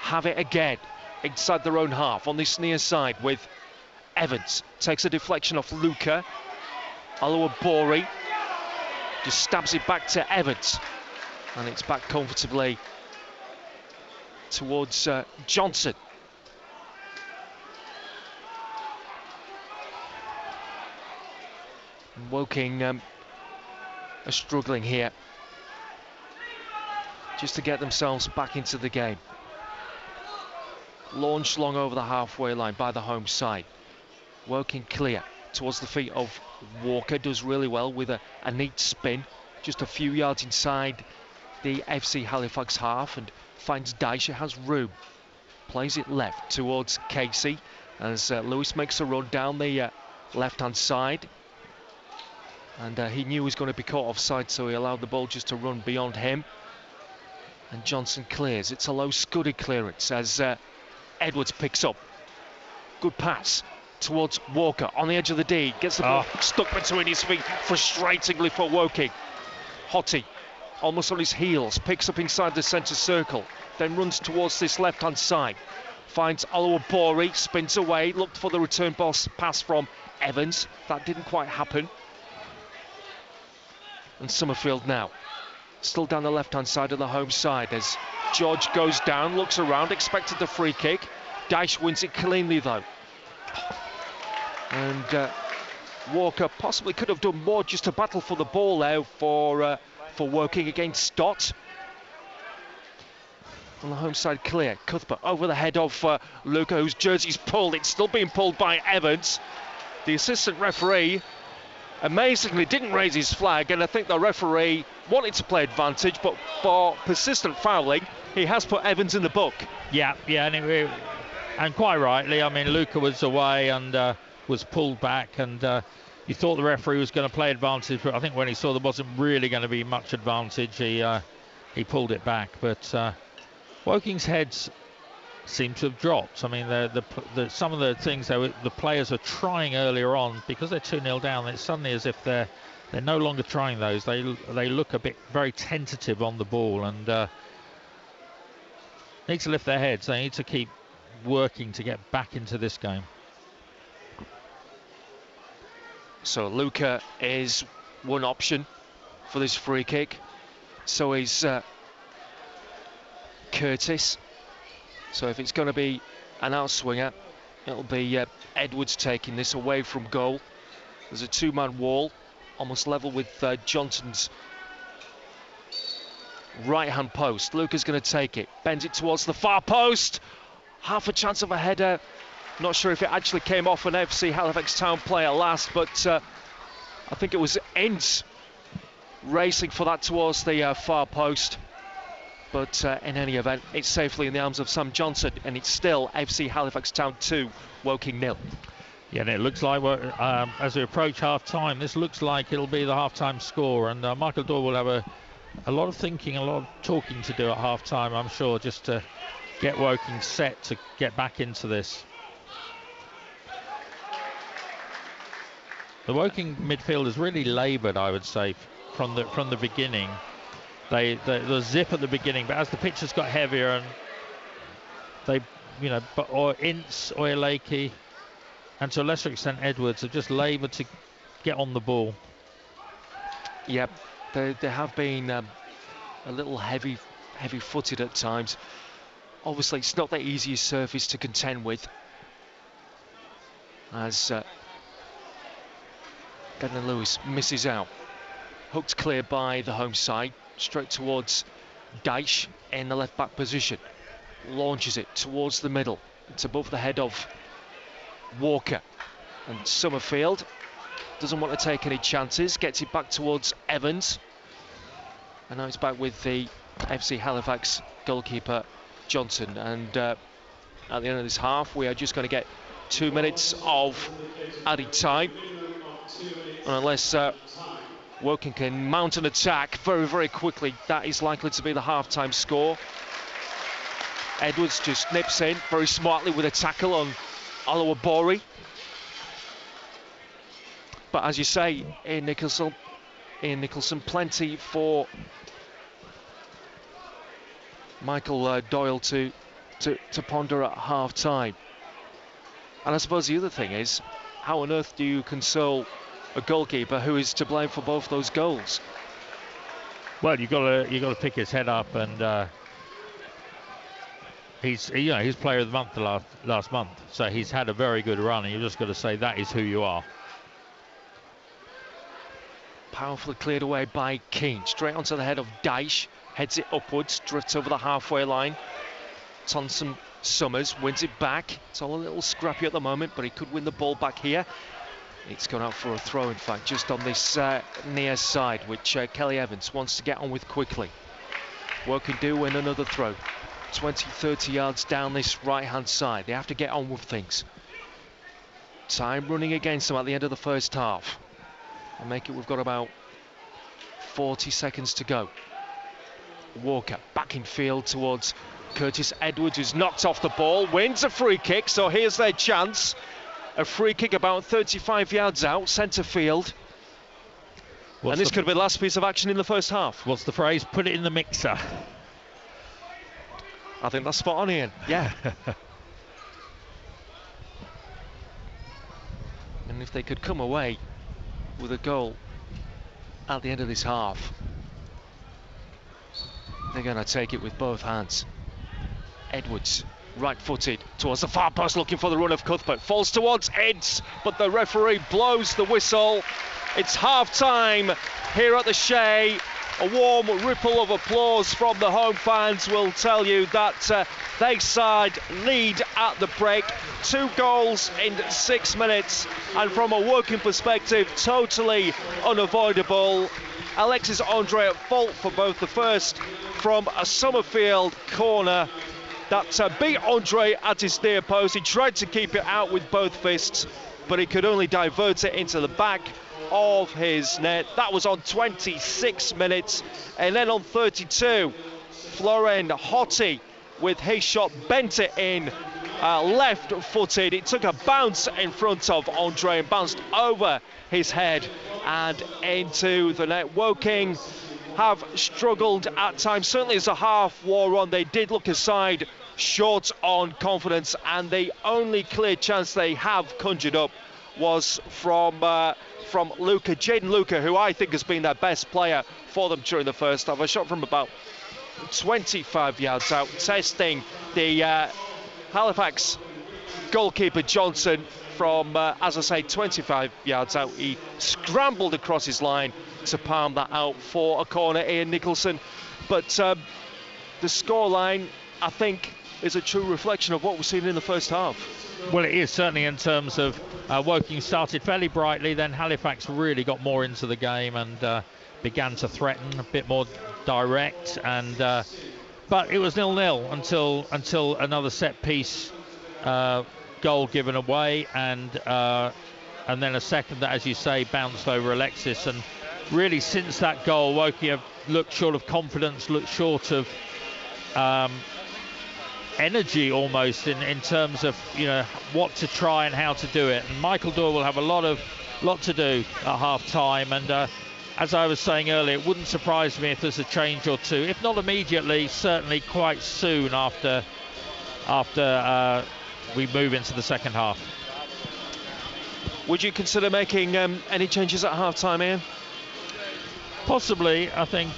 have it again inside their own half on this near side with Evans. Takes a deflection off Luca. Oluwabori just stabs it back to Evans. And it's back comfortably towards Johnson. Woking are struggling here just to get themselves back into the game. Launched long over the halfway line by the home side. Woking clear towards the feet of Walker. Does really well with a neat spin. Just a few yards inside the FC Halifax half and finds Dyche, has room. Plays it left towards Casey as Lewis makes a run down the left-hand side. And he knew he was going to be caught offside, so he allowed the ball just to run beyond him. And Johnson clears. It's a low scudded clearance as Edwards picks up. Good pass towards Walker on the edge of the D. Gets the ball stuck between his feet, frustratingly for Woking. Hottie, almost on his heels, picks up inside the centre circle, then runs towards this left-hand side. Finds Oluwabori, spins away, looked for the return pass from Evans. That didn't quite happen. And Summerfield now, still down the left-hand side of the home side as George goes down, looks around, expected the free kick. Dyche wins it cleanly though. And Walker possibly could have done more just to battle for the ball there for Woking against Stott. On the home side clear, Cuthbert over the head of Luca, whose jersey's pulled. It's still being pulled by Evans. The assistant referee amazingly didn't raise his flag, and I think the referee wanted to play advantage, but for persistent fouling he has put Evans in the book. Yeah, and quite rightly. I mean, Luca was away and was pulled back, and you thought the referee was going to play advantage, but I think when he saw there wasn't really going to be much advantage, he pulled it back. But Woking's heads seem to have dropped. I mean, some of the things the players are trying earlier on, because they're 2-0 down, it's suddenly as if they're no longer trying those. They look very tentative on the ball, and need to lift their heads. They need to keep working to get back into this game. So Luca is one option for this free kick. So is Curtis. So if it's going to be an outswinger, it'll be Edwards taking this away from goal. There's a two-man wall, almost level with Johnson's right-hand post. Luca's going to take it, bends it towards the far post. Half a chance of a header. Not sure if it actually came off an FC Halifax Town player last, but I think it was Ince racing for that towards the far post. But in any event, it's safely in the arms of Sam Johnson, and it's still FC Halifax Town 2, Woking 0. Yeah, and it looks like as we approach half-time, this looks like it'll be the half-time score, and Michael Dorr will have a lot of thinking, a lot of talking to do at half-time, I'm sure, just to get Woking set to get back into this. The Woking midfield has really laboured, I would say, from the beginning. The zip at the beginning, but as the pitch has got heavier, and or Ince, Oyeleke, and to a lesser extent Edwards have just laboured to get on the ball. Yep, they have been a little heavy-footed at times. Obviously, it's not the easiest surface to contend with, as Denon Lewis misses out. Hooked clear by the home side, straight towards Dyche in the left-back position. Launches it towards the middle. It's above the head of Walker. And Summerfield doesn't want to take any chances, gets it back towards Evans. And now it's back with the FC Halifax goalkeeper Johnson. And at the end of this half, we are just going to get 2 minutes of added time. And unless Woking can mount an attack very, very quickly, that is likely to be the half-time score. Edwards just nips in very smartly with a tackle on Alawabori. But as you say, Ian Nicholson, plenty for Michael Doyle to ponder at half-time. And I suppose the other thing is, how on earth do you console a goalkeeper who is to blame for both those goals? Well, you got to pick his head up, and he's player of the month last month, so he's had a very good run, and you just got to say that is who you are. Powerfully cleared away by Keane, straight onto the head of Dyche, heads it upwards, drifts over the halfway line. Tonson Summers wins it back. It's all a little scrappy at the moment, but he could win the ball back here. It's gone out for a throw, in fact, just on this near side, which Kelly Evans wants to get on with quickly. Woking do win another throw. 20-30 yards down this right-hand side. They have to get on with things. Time running against them at the end of the first half. We've got about 40 seconds to go. Walker back in field towards Curtis Edwards, who's knocked off the ball, wins a free kick, so here's their chance. A free kick about 35 yards out, centre field. And this could be the last piece of action in the first half. What's the phrase? Put it in the mixer. I think that's spot on, Ian. Yeah. And if they could come away with a goal at the end of this half, they're going to take it with both hands. Edwards, right-footed, towards the far post, looking for the run of Cuthbert. Falls towards Eds, but the referee blows the whistle. It's half-time here at the Shea. A warm ripple of applause from the home fans will tell you that their side lead at the break. 2 goals in 6 minutes, and from a working perspective, totally unavoidable. Alexis Andre at fault for both the first from a Summerfield corner that beat Andre at his near post. He tried to keep it out with both fists, but he could only divert it into the back of his net. That was on 26 minutes. And then on 32, Florent Hottie with his shot bent it in, left-footed. It took a bounce in front of Andre and bounced over his head and into the net. Woking have struggled at times, certainly as the half wore on. They did look aside, short on confidence, and the only clear chance they have conjured up was from Luca, Jaden Luca, who I think has been their best player for them during the first half. A shot from about 25 yards out, testing the Halifax goalkeeper Johnson from, as I say, 25 yards out. He scrambled across his line to palm that out for a corner, Ian Nicholson. But the scoreline, I think, is a true reflection of what we've seen in the first half. Well, it is certainly in terms of Woking started fairly brightly, then Halifax really got more into the game and began to threaten, a bit more direct, and but it was 0-0 until another set piece goal given away, and then a second that, as you say, bounced over Alexis. And really, since that goal, Woking have looked short of confidence, looked short of energy almost in terms of what to try and how to do it. And Michael Doyle will have a lot to do at half time, and as I was saying earlier, it wouldn't surprise me if there's a change or two, if not immediately, certainly quite soon after we move into the second half. Would you consider making any changes at half time, Ian? Possibly. I think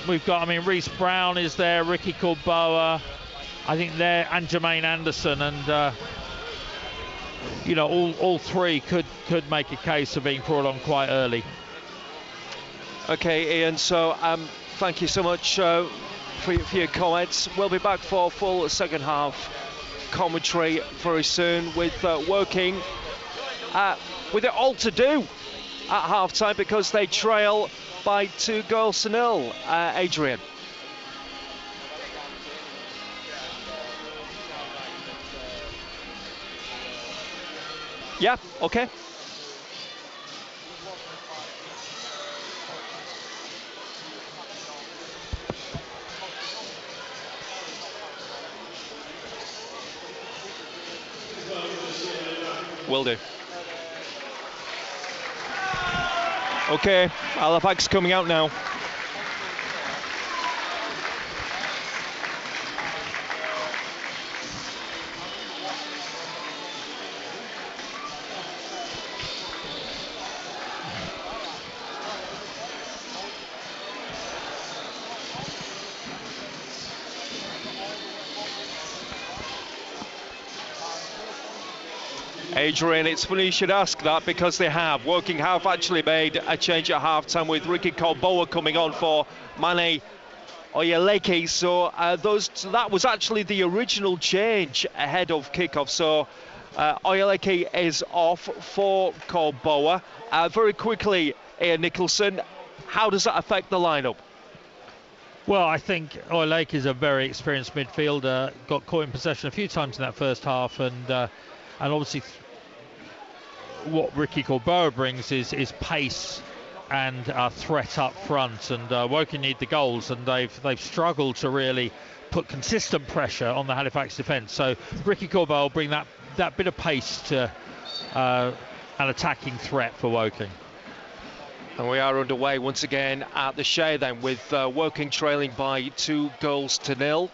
we've got, Reece Brown is there, Ricky Corboa, I think there, and Jermaine Anderson, and all three could make a case of being brought on quite early. Okay, Ian, so thank you so much for your comments. We'll be back for full second half commentary very soon with Woking with it all to do at half time because they trail by 2-0. Adrian. Yeah, okay. Will do. Okay, Halifax coming out now. Adrian, it's funny you should ask that because they have. Woking have actually made a change at half-time with Ricky Kolboa coming on for Mane Oyeleke. So that was actually the original change ahead of kickoff. So Oyeleke is off for Kolboa. Very quickly, Ian Nicholson, how does that affect the lineup? Well, I think Oyeleke is a very experienced midfielder. Got caught in possession a few times in that first half, and obviously what Ricky Kolboa brings is pace and threat up front, and Woking need the goals, and they've struggled to really put consistent pressure on the Halifax defence. So Ricky Kolboa will bring that bit of pace to an attacking threat for Woking. And we are underway once again at the Shea then, with Woking trailing by 2-0.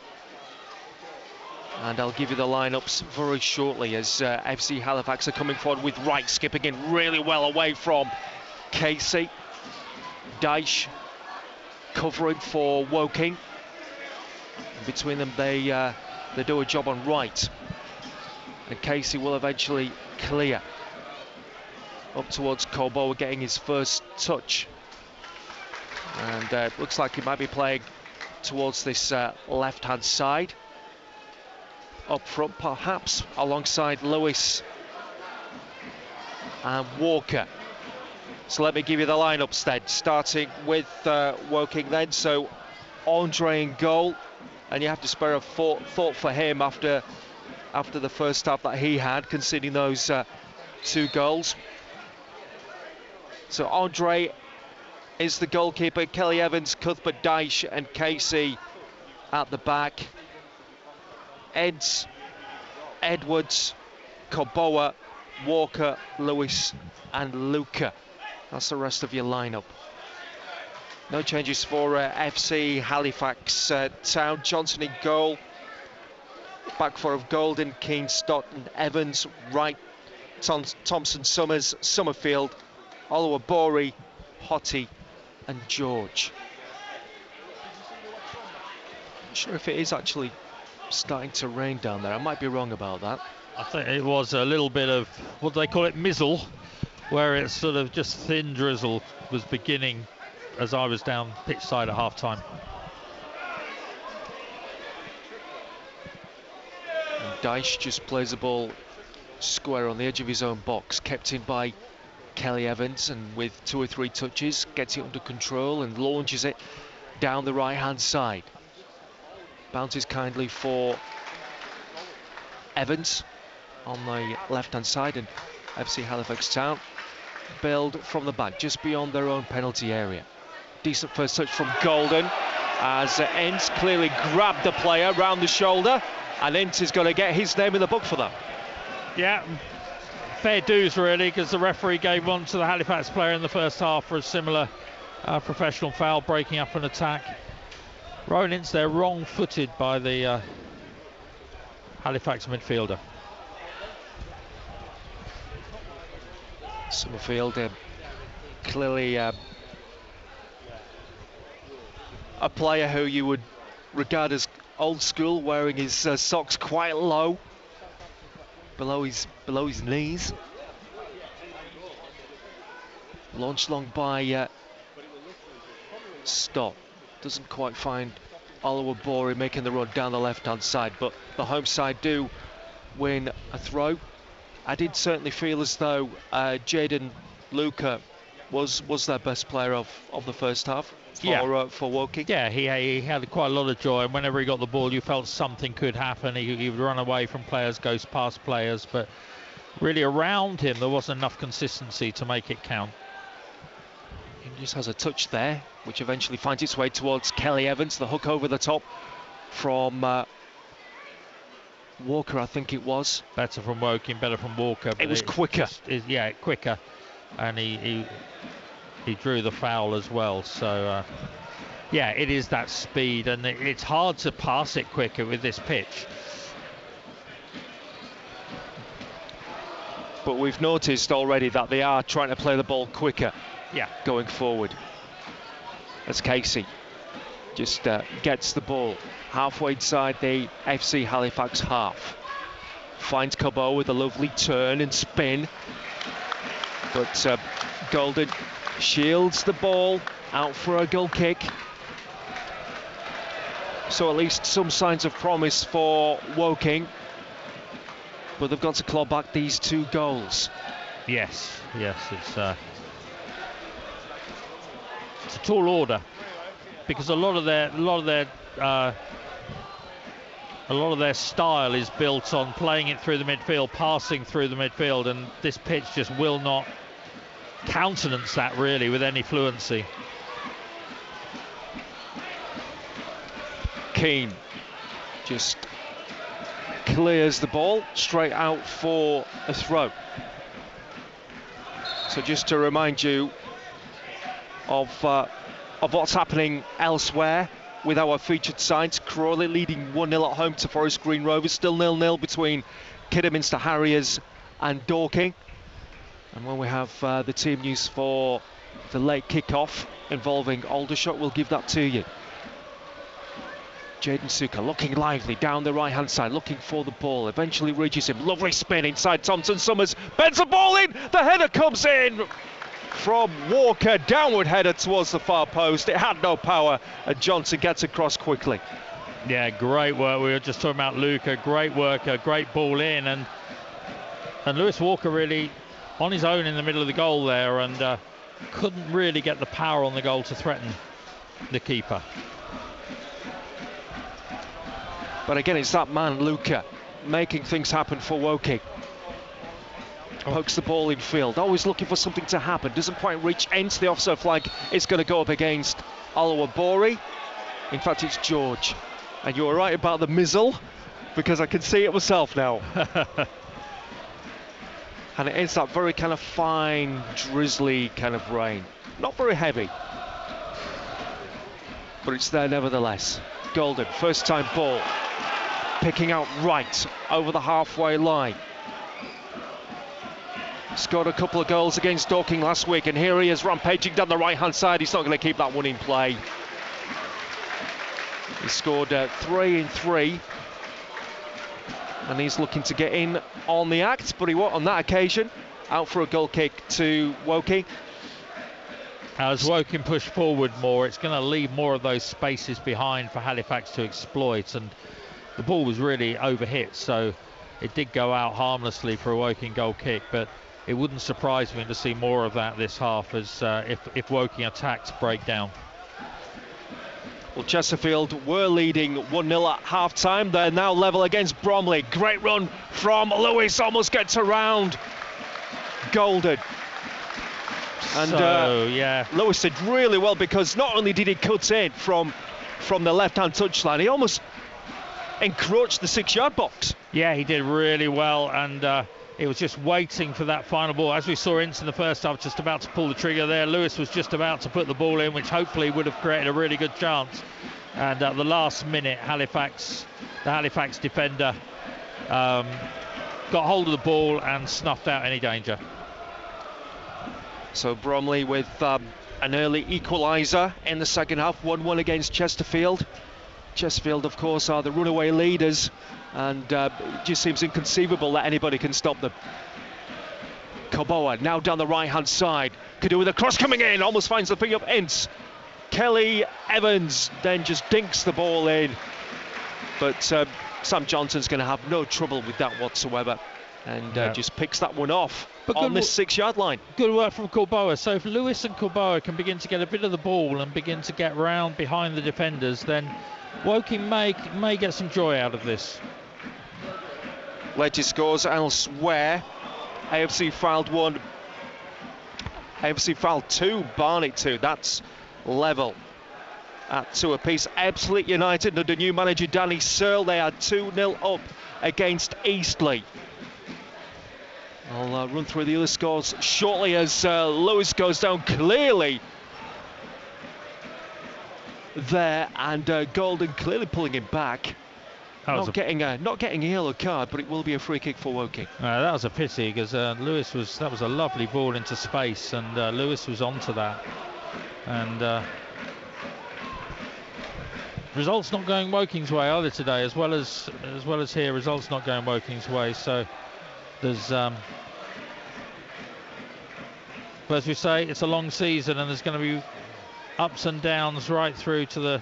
And I'll give you the lineups very shortly as FC Halifax are coming forward with Wright skipping in really well away from Casey. Dyche covering for Woking. And between them they do a job on Wright. And Casey will eventually clear up towards Kolboa, getting his first touch. And looks like he might be playing towards this left-hand side. Up front, perhaps alongside Lewis and Walker. So let me give you the lineups then, starting with Woking then. So Andre in goal, and you have to spare a thought for him after the first half that he had, conceding those 2 goals. So Andre is the goalkeeper. Kelly Evans, Cuthbert, Dyche and Casey at the back. Edwards, Kolboa, Walker, Lewis and Luca. That's the rest of your lineup. No changes for FC Halifax Town. Johnson in goal. Back four of Golden, Keane, Stott and Evans. Wright, Thompson, Summers, Summerfield, Oluwabori, Hottie and George. Not sure if it is actually starting to rain down there. I might be wrong about that. I think it was a little bit of, what do they call it, mizzle, where it's sort of just thin drizzle was beginning as I was down pitch side at half time. And Dyche just plays the ball square on the edge of his own box, kept in by Kelly Evans, and with 2 or 3 touches gets it under control and launches it down the right hand side. Bounces kindly for Evans on the left hand side, and FC Halifax Town build from the back just beyond their own penalty area. Decent first touch from Golden as Ince clearly grabbed the player round the shoulder, and Ince is going to get his name in the book for that. Yeah, fair dues really, because the referee gave one to the Halifax player in the first half for a similar professional foul, breaking up an attack. Rowan Ince there wrong-footed by the Halifax midfielder. Summerfield clearly a player who you would regard as old school, wearing his socks quite low, below his knees. Launched long by Stott. Doesn't quite find Oluwabori making the run down the left-hand side, but the home side do win a throw. I did certainly feel as though Jaden Luca was their best player of the first half for Woking. Yeah, he had quite a lot of joy, and whenever he got the ball you felt something could happen. He would run away from players, go past players, but really around him there wasn't enough consistency to make it count. He just has a touch there, which eventually finds its way towards Kelly Evans. The hook over the top from Walker, I think it was. Better from Woking, better from Walker. It was quicker. Yeah, quicker. And he drew the foul as well. So, yeah, it is that speed. And it's hard to pass it quicker with this pitch. But we've noticed already that they are trying to play the ball quicker. Yeah, going forward, as Casey just gets the ball halfway inside the FC Halifax half. Finds Cabot with a lovely turn and spin, but Golden shields the ball out for a goal kick. So at least some signs of promise for Woking, but they've got to claw back these 2 goals. Yes, it's a tall order, because a lot of their style is built on playing it through the midfield, passing through the midfield, and this pitch just will not countenance that really with any fluency. Keane just clears the ball straight out for a throw. So just to remind you of what's happening elsewhere with our featured sides. Crawley leading 1-0 at home to Forest Green Rovers, still 0-0 between Kidderminster Harriers and Dorking. And when we have the team news for the late kick-off involving Aldershot, we'll give that to you. Jaden Suka looking lively down the right hand side, looking for the ball, eventually reaches him. Lovely spin inside Thompson Summers, bends the ball in, the header comes in from Walker, downward header towards the far post. It had no power, and Johnson gets across quickly. Yeah, great work. We were just talking about Luca, great worker, great ball in, and Lewis Walker really on his own in the middle of the goal there, and couldn't really get the power on the goal to threaten the keeper. But again, it's that man, Luca, making things happen for Woking. Pokes the ball in field, always looking for something to happen, doesn't quite reach into the offside flag. It's going to go up against Alawabori. In fact, it's George. And you were right about the mizzle, because I can see it myself now. And it is that very kind of fine, drizzly kind of rain. Not very heavy, but it's there nevertheless. Golden, first time ball, picking out right over the halfway line. Scored a couple of goals against Dorking last week, and here he is rampaging down the right hand side. He's not going to keep that one in play. He scored 3 in 3, and he's looking to get in on the act, but he won't on that occasion. Out for a goal kick to Woking. As Woking push forward more, it's going to leave more of those spaces behind for Halifax to exploit, and the ball was really overhit, so it did go out harmlessly for a Woking goal kick, but it wouldn't surprise me to see more of that this half, as if Woking attacks break down. Well, Chesterfield were leading 1-0 at half-time. They're now level against Bromley. Great run from Lewis, almost gets around Golden. And yeah, Lewis did really well, because not only did he cut in from the left-hand touchline, he almost encroached the 6-yard box. Yeah, he did really well, and it was just waiting for that final ball. As we saw Ince in the first half, just about to pull the trigger there. Lewis was just about to put the ball in, which hopefully would have created a really good chance. And at the last minute, the Halifax defender got hold of the ball and snuffed out any danger. So Bromley with an early equaliser in the second half, 1-1 against Chesterfield. Chesterfield, of course, are the runaway leaders, and it just seems inconceivable that anybody can stop them. Koboa now down the right-hand side. Could do with a cross coming in, almost finds the pick up Ince. Kelly Evans then just dinks the ball in, but Sam Johnson's going to have no trouble with that whatsoever, and just picks that one off on this 6-yard line. Good work from Koboa. So if Lewis and Koboa can begin to get a bit of the ball and begin to get round behind the defenders, then Woking may get some joy out of this. Latest scores elsewhere. AFC fouled 1. AFC fouled 2, Barnet 2. That's level at 2 apiece. Ebbsfleet United under new manager Danny Searle, they are 2-0 up against Eastleigh. I'll run through the other scores shortly as Lewis goes down clearly there, and Golden clearly pulling him back. Not getting a yellow card, but it will be a free kick for Woking. That was a pity, because that was a lovely ball into space, and Lewis was onto that. And results not going Woking's way either today, as well as here. Results not going Woking's way. So there's, but as we say, it's a long season, and there's going to be ups and downs right through to the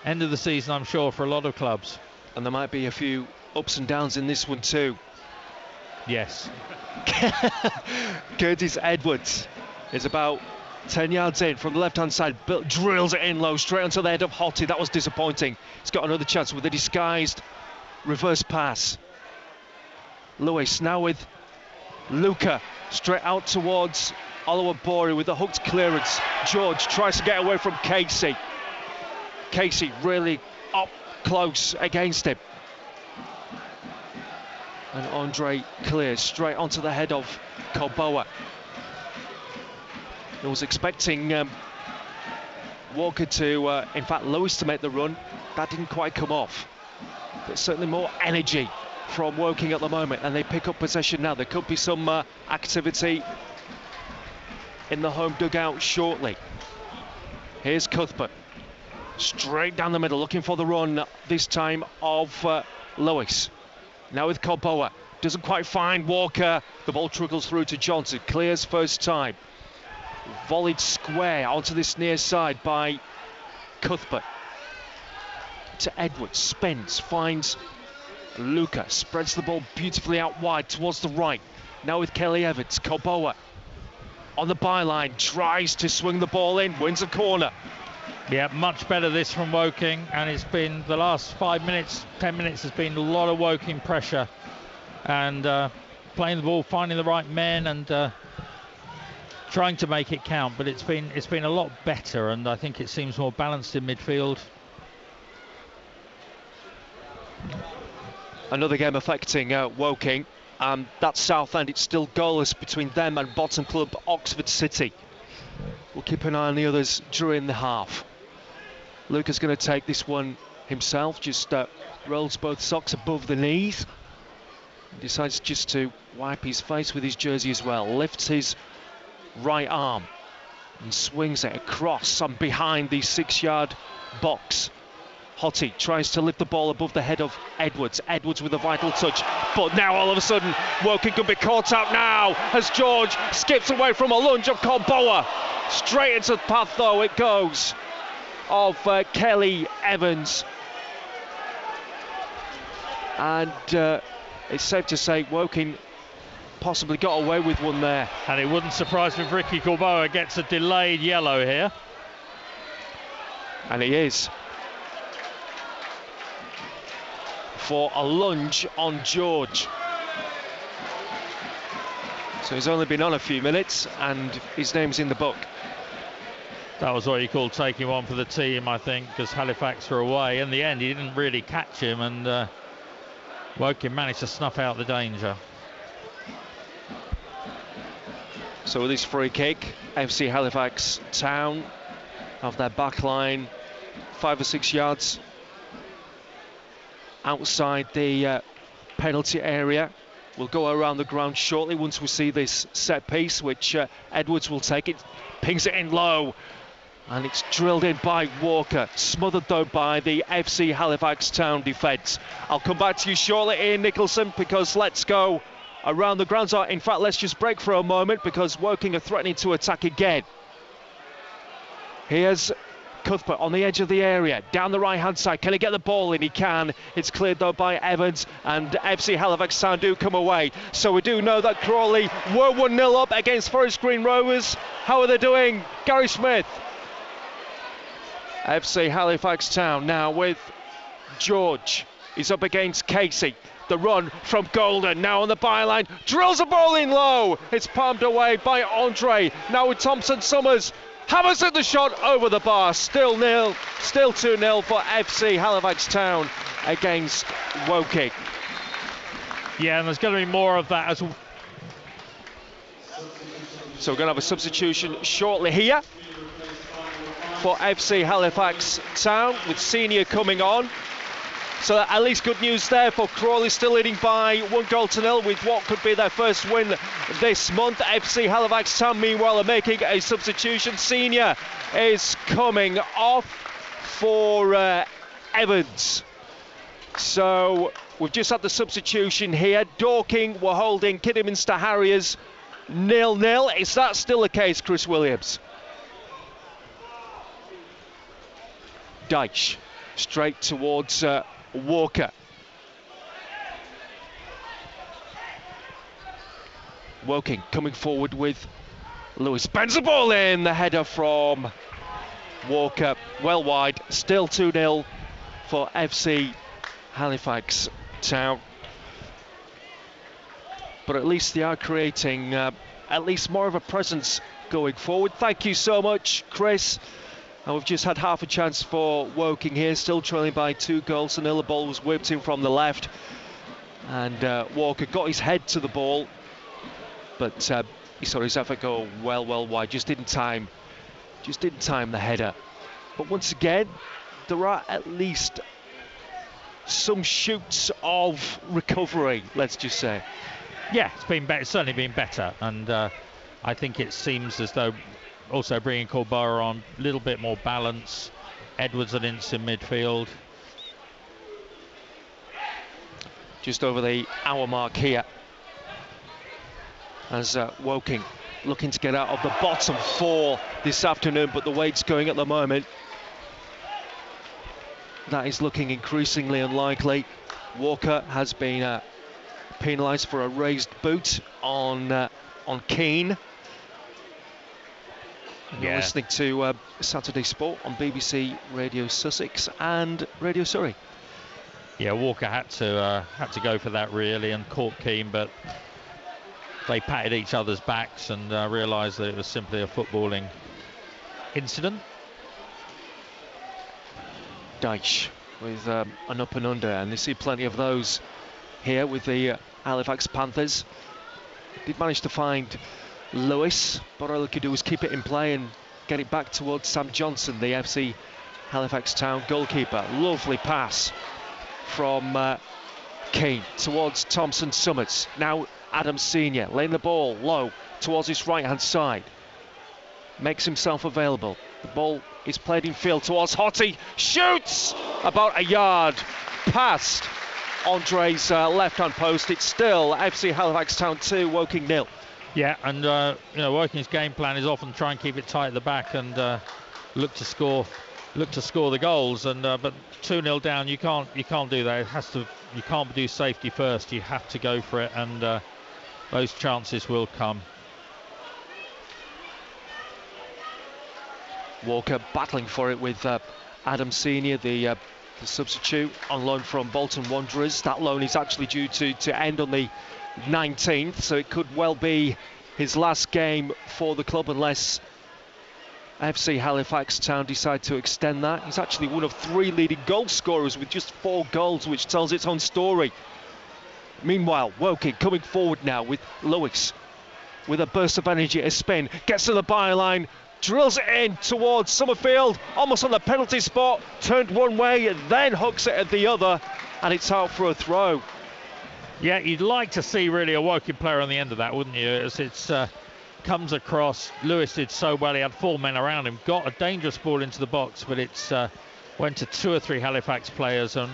end of the season, I'm sure, for a lot of clubs. And there might be a few ups and downs in this one too. Yes. Curtis Edwards is about 10 yards in from the left-hand side, drills it in low, straight onto the head of Hottie. That was disappointing. He's got another chance with a disguised reverse pass. Lewis now with Luca, straight out towards Oluwabori with the hooked clearance. George tries to get away from Casey. Casey really up close against him. And Andre clears straight onto the head of Koboa. I was expecting Walker to, in fact, Lewis to make the run. That didn't quite come off. But certainly more energy from Woking at the moment, and they pick up possession now. There could be some activity in the home dugout shortly. Here's Cuthbert, straight down the middle, looking for the run this time of Lewis. Now with Koboa, doesn't quite find Walker. The ball trickles through to Johnson, clears first time. Volleyed square onto this near side by Cuthbert. To Edwards, spins, finds Luca, spreads the ball beautifully out wide towards the right. Now with Kelly Evans, Koboa on the byline, tries to swing the ball in, wins a corner. Yeah, much better this from Woking, and it's been the last 5 minutes, 10 minutes has been a lot of Woking pressure, and playing the ball, finding the right men, and trying to make it count. But it's been a lot better, and I think it seems more balanced in midfield. Another game affecting Woking. That's Southend. It's still goalless between them and bottom club Oxford City. We'll keep an eye on the others during the half. Luca's going to take this one himself, just rolls both socks above the knees. Decides just to wipe his face with his jersey as well. Lifts his right arm and swings it across and behind the 6-yard box. Hottie tries to lift the ball above the head of Edwards. Edwards with a vital touch, but now all of a sudden Woking could be caught out now as George skips away from a lunge of Koboa. Straight into the path though it goes of Kelly Evans, and it's safe to say Woking possibly got away with one there. And it wouldn't surprise me if Ricky Koboa gets a delayed yellow here. And he is, for a lunge on George. So he's only been on a few minutes and his name's in the book. That was what you call taking one for the team, I think, because Halifax were away. In the end, he didn't really catch him, and Woking managed to snuff out the danger. So with this free kick, FC Halifax Town have their back line 5 or 6 yards outside the penalty area. We'll go around the ground shortly once we see this set piece, which Edwards will take it, pings it in low, and it's drilled in by Walker, smothered though by the FC Halifax Town defence. I'll come back to you shortly, Ian Nicholson, because let's go around the grounds. In fact, let's just break for a moment because Woking are threatening to attack again. Here's Cuthbert on the edge of the area, down the right-hand side. Can he get the ball in? He can. It's cleared though by Evans, and FC Halifax Town do come away. So we do know that Crawley were 1-0 up against Forest Green Rovers. How are they doing? Gary Smith. FC Halifax Town now with George. He's up against Casey. The run from Golden, now on the byline, drills the ball in low. It's palmed away by Andre. Now with Thompson Summers. Hammers at the shot over the bar. Still 2-0 for FC Halifax Town against Woking. Yeah, and there's going to be more of that as well. So we're going to have a substitution shortly here for FC Halifax Town with Senior coming on. So at least good news there for Crawley, still leading by 1-0 with what could be their first win this month. FC Halifax Town meanwhile are making a substitution. Senior is coming off for Evans. So we've just had the substitution here. Dorking were holding Kidderminster Harriers 0-0. Is that still the case, Chris Williams? Deitch straight towards Walker. Woking coming forward with Lewis. Bends the ball in. The header from Walker. Well wide. Still 2-0 for FC Halifax Town. But at least they are creating at least more of a presence going forward. Thank you so much, Chris. And we've just had half a chance for Woking here, still trailing by 2-0. The ball was whipped in from the left, and Walker got his head to the ball, but he saw his effort go well wide. Just didn't time the header. But once again, there are at least some shoots of recovery, let's just say. Yeah, it's been better. It's certainly been better, and I think it seems as though also bringing Corbara on, a little bit more balance. Edwards and Ince in midfield. Just over the hour mark here, as Woking looking to get out of the bottom four this afternoon, but the way it's going at the moment, that is looking increasingly unlikely. Walker has been penalised for a raised boot on Keane. You're listening to Saturday Sport on BBC Radio Sussex and Radio Surrey. Yeah, Walker had to go for that really and caught Keane, but they patted each other's backs and realised that it was simply a footballing incident. Deitch with an up and under, and they see plenty of those here with the Halifax Panthers. Did manage to find Lewis, but all he could do was keep it in play and get it back towards Sam Johnson, the FC Halifax Town goalkeeper. Lovely pass from Keane towards Thompson Summers. Now Adam Senior laying the ball low towards his right hand side. Makes himself available. The ball is played in field towards Hottie. Shoots about a yard past Andre's left hand post. It's still FC Halifax Town 2, Woking 0. Yeah, and Woking's game plan is often try and keep it tight at the back and look to score the goals. And but 2-0 down, you can't do that. You can't do safety first. You have to go for it, and those chances will come. Walker battling for it with Adam Senior, the substitute on loan from Bolton Wanderers. That loan is actually due to end on the 19th, so it could well be his last game for the club unless FC Halifax Town decide to extend that. He's actually one of 3 leading goal scorers with just 4 goals, which tells its own story. Meanwhile, Woking coming forward now with Lewis with a burst of energy, a spin, gets to the byline, drills it in towards Summerfield, almost on the penalty spot, turned one way and then hooks it at the other, and it's out for a throw. Yeah, you'd like to see really a Woking player on the end of that, wouldn't you? As it's comes across, Lewis did so well, he had 4 men around him, got a dangerous ball into the box, but it's went to 2 or 3 Halifax players, and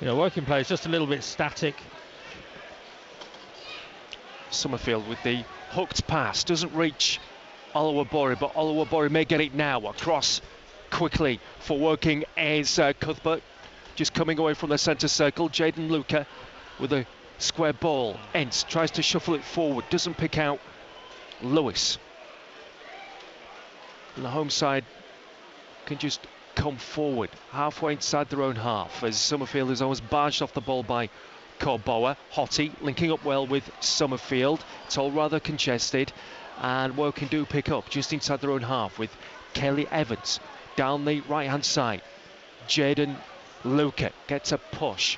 Woking players just a little bit static. Summerfield with the hooked pass, doesn't reach Oluwabori, but Oluwabori may get it now. Across quickly for Woking is Cuthbert, just coming away from the centre circle. Jaden Luca with a square ball. Entz tries to shuffle it forward, doesn't pick out Lewis. And the home side can just come forward halfway inside their own half as Summerfield is almost barged off the ball by Corboa. Hottie linking up well with Summerfield. It's all rather congested, and Woking do pick up just inside their own half with Kelly Evans down the right hand side. Jaden Luca gets a push,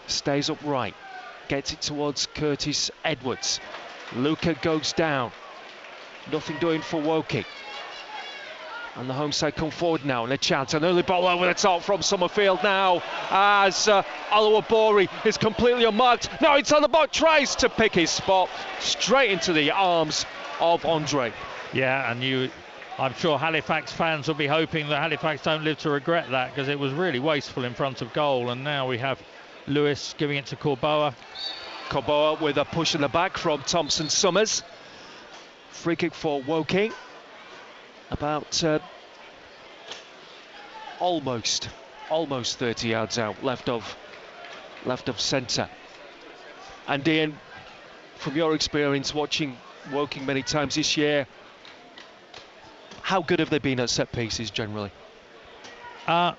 stays upright, gets it towards Curtis Edwards. Luca goes down, nothing doing for Woking. And the home side come forward now, and a chance, an early ball over the top from Summerfield now, as Oluwabori is completely unmarked. Now inside the box, tries to pick his spot straight into the arms of Andre. Yeah, and I'm sure Halifax fans will be hoping that Halifax don't live to regret that, because it was really wasteful in front of goal. And now we have Lewis giving it to Corboa. Corboa with a push in the back from Thompson Summers. Free kick for Woking. About almost 30 yards out, left of centre. And Ian, from your experience watching Woking many times this year, how good have they been at set pieces generally? I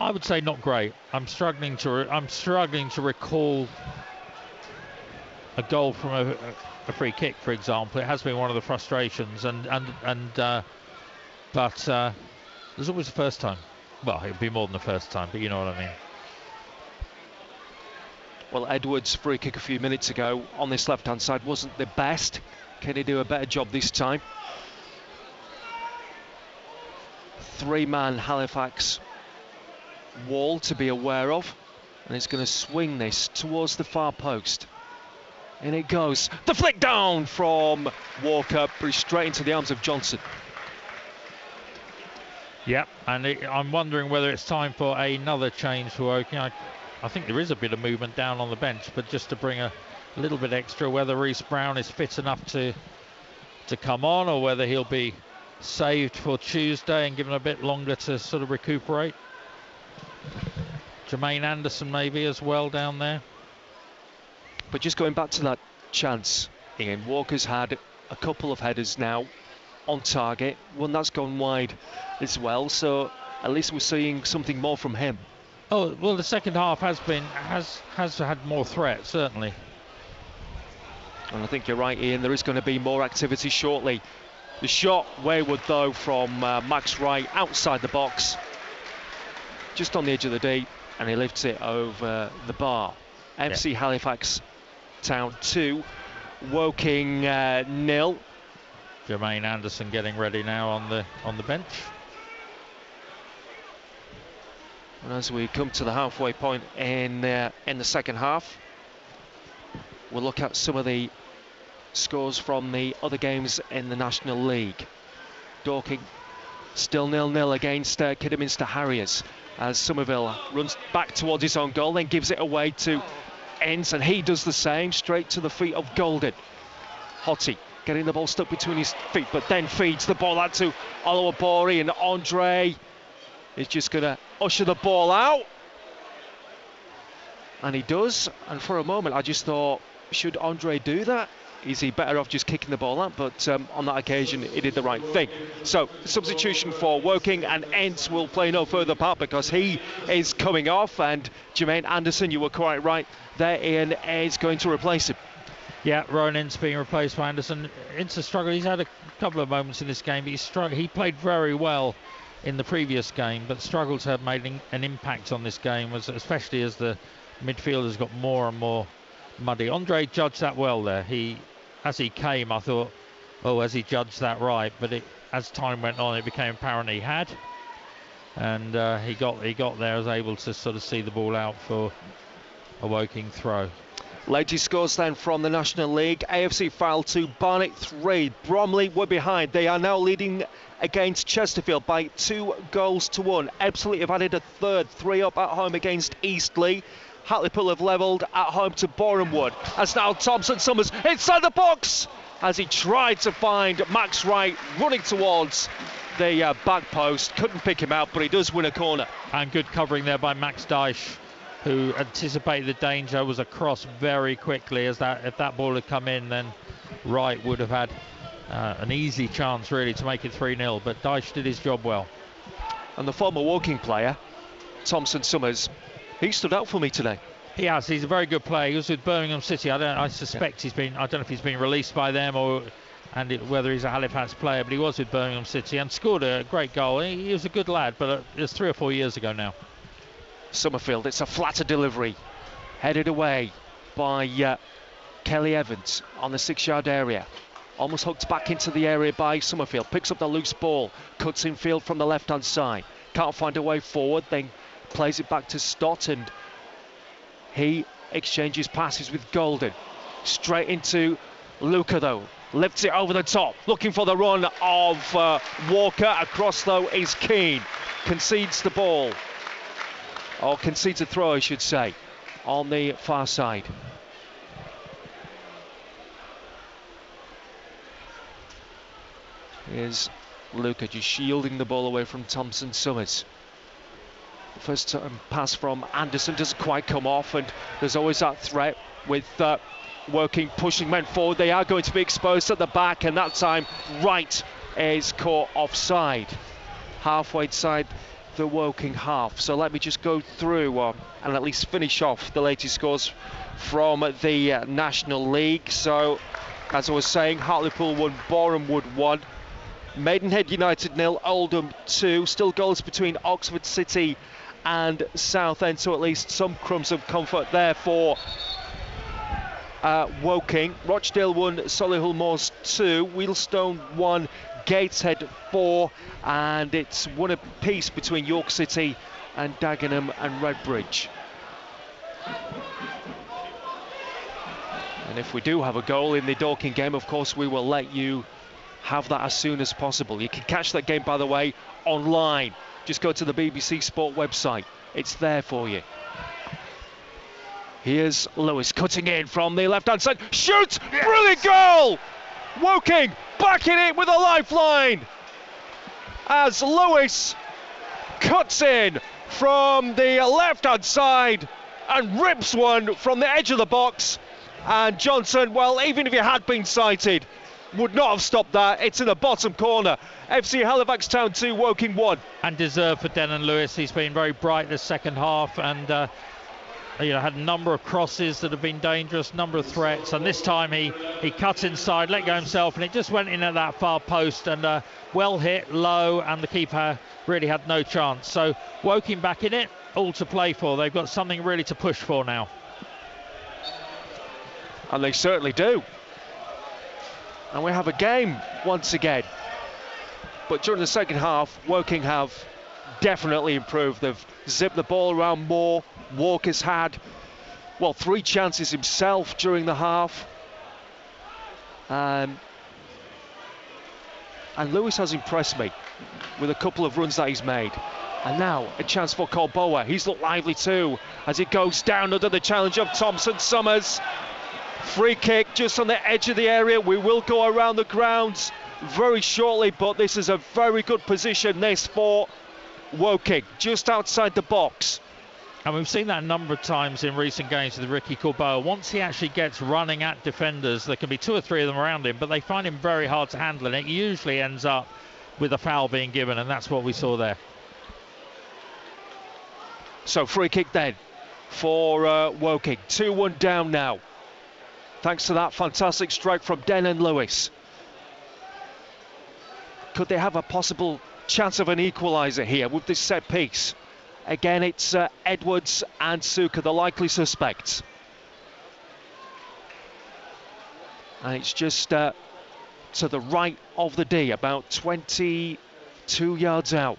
would say not great. I'm struggling to recall a goal from a free kick, for example. It has been one of the frustrations, but there's always the first time. Well, it'll be more than the first time, but you know what I mean. Well, Edwards' free kick a few minutes ago on this left-hand side wasn't the best. Can he do a better job this time? Three-man Halifax wall to be aware of, and it's going to swing this towards the far post. And it goes. The flick down from Walker, but straight into the arms of Johnson. Yep, and I'm wondering whether it's time for another change for Woking. I think there is a bit of movement down on the bench, but just to bring a little bit extra, whether Reece Brown is fit enough to come on, or whether he'll be saved for Tuesday and given a bit longer to sort of recuperate. Jermaine Anderson maybe as well down there. But just going back to that chance, Ian, Walker's had a couple of headers now on target. One that's gone wide as well, so at least we're seeing something more from him. Oh, well, the second half has had more threat, certainly. And I think you're right, Ian, there is going to be more activity shortly. The shot wayward though from Max Wright outside the box, just on the edge of the D, and he lifts it over the bar. FC Halifax Town 2, Woking 0. Jermaine Anderson getting ready now on the bench. And as we come to the halfway point in the second half, we'll look at some of the scores from the other games in the National League. Dorking still 0-0 against Kidderminster Harriers, as Somerville runs back towards his own goal, then gives it away to Enns, and he does the same, straight to the feet of Golden. Hottie getting the ball stuck between his feet, but then feeds the ball out to Oluwabori, and Andre is just going to usher the ball out. And he does, and for a moment I just thought, should Andre do that? Is he better off just kicking the ball out? But on that occasion, he did the right thing. So, substitution for Woking, and Enns will play no further part because he is coming off. And Jermaine Anderson, you were quite right there, Ian, is going to replace him. Yeah, Rowan Ince being replaced by Anderson. Ince has struggled. He's had a couple of moments in this game, but he played very well in the previous game, but struggled to have made an impact on this game, especially as the midfielders got more and more muddy. Andre judged that well there. As he came, I thought, oh, has he judged that right? But as time went on, it became apparent he had, and he got there, was able to sort of see the ball out for a Woking throw. Latest scores then from the National League. AFC File 2, Barnet 3. Bromley were behind. They are now leading against Chesterfield by 2-1. Ebbsfleet have added a third, 3 up at home against Eastleigh. Hartlepool have levelled at home to Borehamwood. As now Thompson Summers inside the box as he tried to find Max Wright running towards the back post. Couldn't pick him out, but he does win a corner. And good covering there by Max Dyche, who anticipated the danger, was across very quickly. If that ball had come in, then Wright would have had an easy chance really to make it 3-0, but Dyche did his job well. And the former Woking player, Thompson Summers, he stood out for me today. He has. He's a very good player. He was with Birmingham City. I suspect he's been. I don't know if he's been released by them or whether he's a Halifax player, but he was with Birmingham City and scored a great goal. He was a good lad, but it was 3 or 4 years ago now. Summerfield, it's a flatter delivery, headed away by Kelly Evans on the 6-yard area. Almost hooked back into the area by Summerfield. Picks up the loose ball, cuts in field from the left-hand side. Can't find a way forward, then plays it back to Stott, and he exchanges passes with Golden. Straight into Luca though. Lifts it over the top, looking for the run of Walker. Across though is Keane. Concedes the ball. Or concedes a throw, I should say, on the far side. Here's Luca just shielding the ball away from Thompson Summers. First time pass from Anderson doesn't quite come off, and there's always that threat with Woking pushing men forward. They are going to be exposed at the back, and that time Wright is caught offside. Halfway side the Woking half. So let me just go through and at least finish off the latest scores from the National League. So as I was saying, Hartlepool 1, Boreham Wood 1. Maidenhead United 0, Oldham 2. Still goals between Oxford City and Southend, so at least some crumbs of comfort there for Woking. Rochdale 1, Solihull Moors 2, Wealdstone 1, Gateshead 4, and it's 1 apiece between York City and Dagenham and Redbridge. And if we do have a goal in the Dorking game, of course we will let you have that as soon as possible. You can catch that game, by the way, online. Just go to the BBC Sport website. It's there for you. Here's Lewis cutting in from the left-hand side. Shoots! Yes! Brilliant goal! Woking backing it with a lifeline as Lewis cuts in from the left-hand side and rips one from the edge of the box. And Johnson, well, even if he had been sighted, would not have stopped that. It's in the bottom corner. FC Halifax Town 2, Woking 1. And deserved for Denon Lewis. He's been very bright this second half, and had a number of crosses that have been dangerous, number of threats, and this time he cut inside, let go himself, and it just went in at that far post, and well hit, low, and the keeper really had no chance. So Woking back in it, all to play for. They've got something really to push for now. And they certainly do. And we have a game once again. But during the second half, Woking have definitely improved. They've zipped the ball around more. Walker's had, 3 chances himself during the half. And Lewis has impressed me with a couple of runs that he's made. And now a chance for Colboa. He's looked lively too as it goes down under the challenge of Thompson Summers. Free kick just on the edge of the area. We will go around the grounds very shortly, but this is a very good position, this for Woking, just outside the box. And we've seen that a number of times in recent games with Ricky Colboa. Once he actually gets running at defenders, there can be 2 or 3 of them around him, but they find him very hard to handle, and it usually ends up with a foul being given, and that's what we saw there. So free kick then for Woking. 2-1 down now, thanks to that fantastic strike from Denon Lewis. Could they have a possible chance of an equaliser here with this set piece? Again, it's Edwards and Suka, the likely suspects. And it's just to the right of the D, about 22 yards out.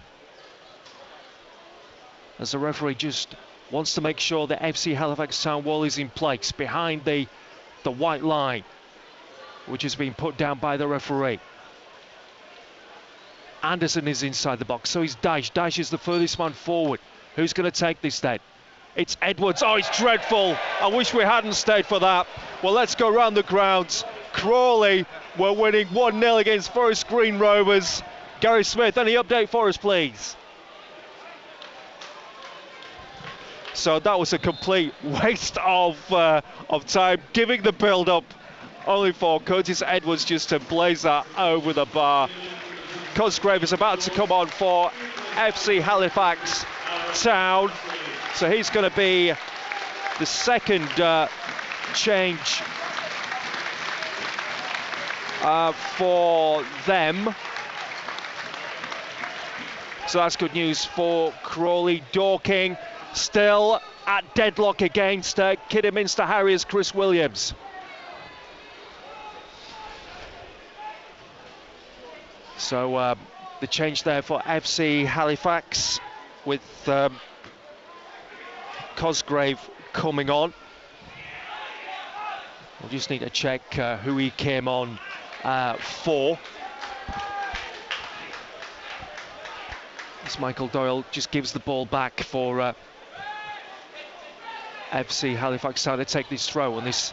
As the referee just wants to make sure that FC Halifax Town wall is in place behind the white line, which has been put down by the referee. Anderson is inside the box, so he's Dyche. Dyche is the furthest man forward. Who's going to take this then? It's Edwards. Oh, it's dreadful. I wish we hadn't stayed for that. Well, let's go round the grounds. Crawley were winning 1-0 against Forest Green Rovers. Gary Smith, any update for us, please? So that was a complete waste of time, giving the build-up only for Curtis Edwards just to blaze that over the bar. Cosgrave is about to come on for FC Halifax Town. So he's going to be the second change for them. So that's good news for Crawley. Dorking still at deadlock against Kidderminster Harriers' Chris Williams. So the change there for FC Halifax with Cosgrave coming on. We'll just need to check who he came on for. As Michael Doyle just gives the ball back for FC Halifax trying to take this throw on this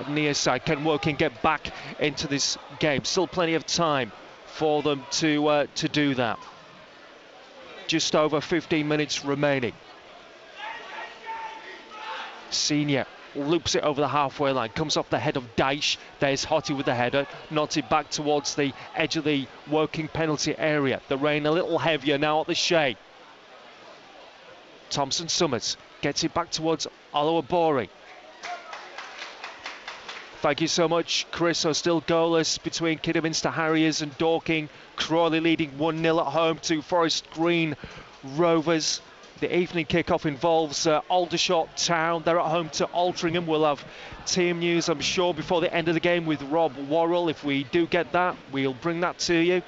near side. Can Woking get back into this game? Still plenty of time for them to do that. Just over 15 minutes remaining. Senior loops it over the halfway line, comes off the head of Dyche. There's Hottie with the header, nods it back towards the edge of the Woking penalty area. The rain a little heavier now at the Shea. Thompson Summers gets it back towards Oluwabori. Thank you so much, Chris. So still goalless between Kidderminster Harriers and Dorking. Crawley leading 1-0 at home to Forest Green Rovers. The evening kickoff involves Aldershot Town. They're at home to Altrincham. We'll have team news, I'm sure, before the end of the game with Rob Worrell. If we do get that, we'll bring that to you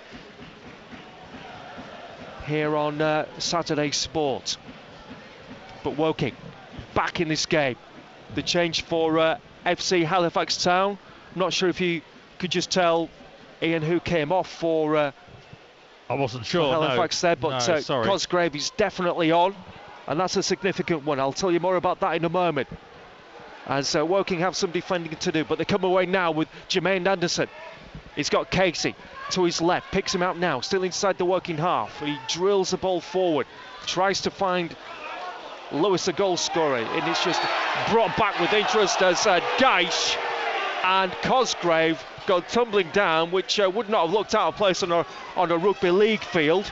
here on Saturday Sport. But Woking back in this game. The change for FC Halifax Town. I'm not sure if you could just tell Ian who came off for I wasn't sure. Halifax there, but Cosgrave is definitely on, and that's a significant one. I'll tell you more about that in a moment. As Woking have some defending to do, but they come away now with Jermaine Anderson. He's got Casey to his left, picks him out now, still inside the Woking half. He drills the ball forward, tries to find Lewis, the goal scorer, and it's just brought back with interest as Dyche and Cosgrave go tumbling down, which would not have looked out of place on a rugby league field.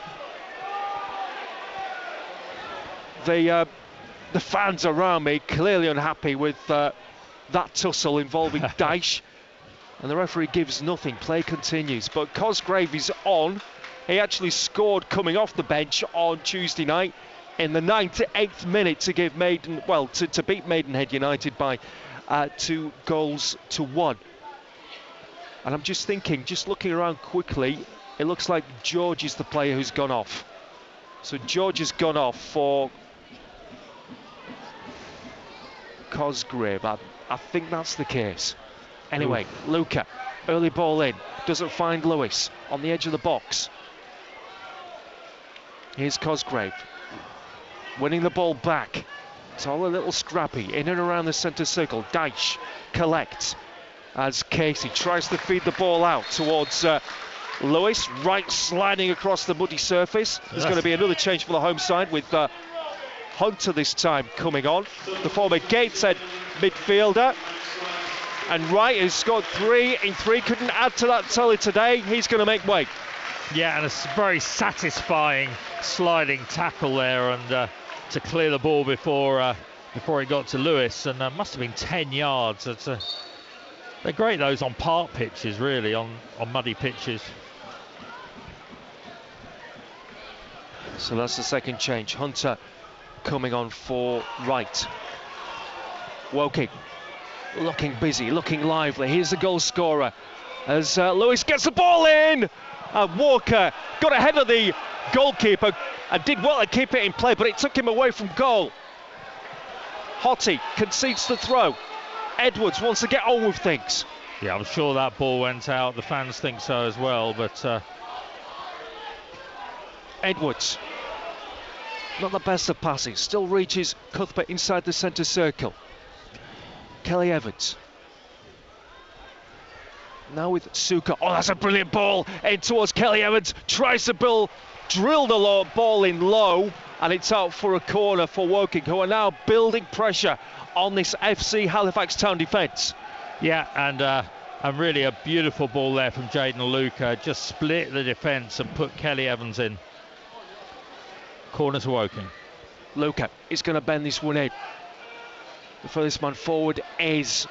The fans around me clearly unhappy with that tussle involving Dyche, and the referee gives nothing. Play continues, but Cosgrave is on. He actually scored coming off the bench on Tuesday night in the 98th minute to give to beat Maidenhead United by 2-1. And I'm just thinking, just looking around quickly, it looks like George is the player who's gone off. So George has gone off for Cosgrave. I think that's the case. Anyway, Luca, early ball in, doesn't find Lewis on the edge of the box. Here's Cosgrave, winning the ball back. It's all a little scrappy, in and around the centre circle. Dyche collects as Casey tries to feed the ball out towards Lewis, right sliding across the muddy surface. There's going to be another change for the home side with Hunter this time coming on. The former Gateshead midfielder. And Wright has scored 3 in 3, couldn't add to that tally today. He's going to make way. Yeah, and a very satisfying sliding tackle there, and to clear the ball before he got to Lewis, and must have been 10 yards. They're great, those, on park pitches, really, on muddy pitches. So that's the second change. Hunter coming on for Wright. Woking looking busy, looking lively. Here's the goal scorer as Lewis gets the ball in. Walker got ahead of the goalkeeper and did well to keep it in play, but it took him away from goal. Hottie concedes the throw. Edwards wants to get on with things. Yeah, I'm sure that ball went out. The fans think so as well, but Edwards, not the best of passing, still reaches Cuthbert inside the centre circle. Kelly Evans. Now with Suka. Oh, that's a brilliant ball in towards Kelly Evans. Tries to drill the ball in low, and it's out for a corner for Woking, who are now building pressure on this FC Halifax Town defence. Yeah, and really a beautiful ball there from Jaden Luca. Just split the defence and put Kelly Evans in. Corner to Woking. Luca is going to bend this one in. The furthest man forward is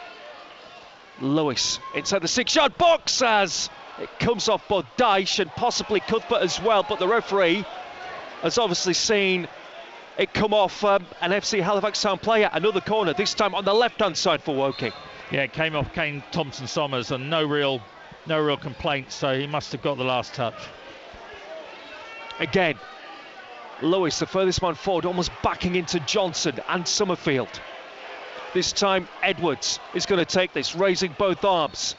Lewis. Inside the 6-yard box as it comes off both Dyche and possibly Cuthbert as well, but the referee has obviously seen it come off an FC Halifax Town player. Another corner, this time on the left-hand side for Woking. Yeah, it came off Kane Thompson-Somers and no real complaints, so he must have got the last touch. Again, Lewis, the furthest man forward, almost backing into Johnson and Summerfield. This time Edwards is going to take this, raising both arms.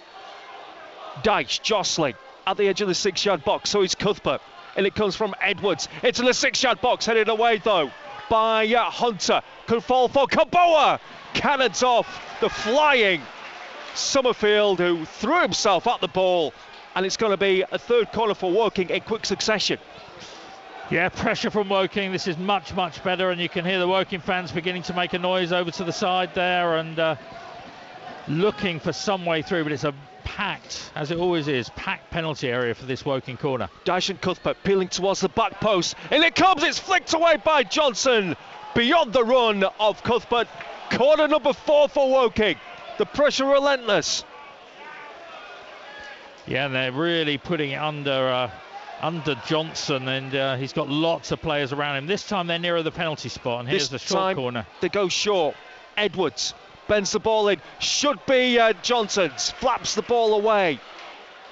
Dyche jostling at the edge of the 6-yard box, so it's Cuthbert. And it comes from Edwards into the 6-yard box, headed away though by Hunter. Could fall for Kaboa. Cannons off the flying Summerfield, who threw himself at the ball. And it's going to be a third corner for Woking in quick succession. Yeah, pressure from Woking. This is much, much better, and you can hear the Woking fans beginning to make a noise over to the side there and looking for some way through, but it's a packed, as it always is, packed penalty area for this Woking corner. Dyche and Cuthbert peeling towards the back post, and it comes, it's flicked away by Johnson, beyond the run of Cuthbert. Corner number 4 for Woking. The pressure relentless. Yeah, and they're really putting it under Johnson, and he's got lots of players around him. This time they're nearer the penalty spot, and here's the short corner. They go short. Edwards bends the ball in. Should be Johnson's. Flaps the ball away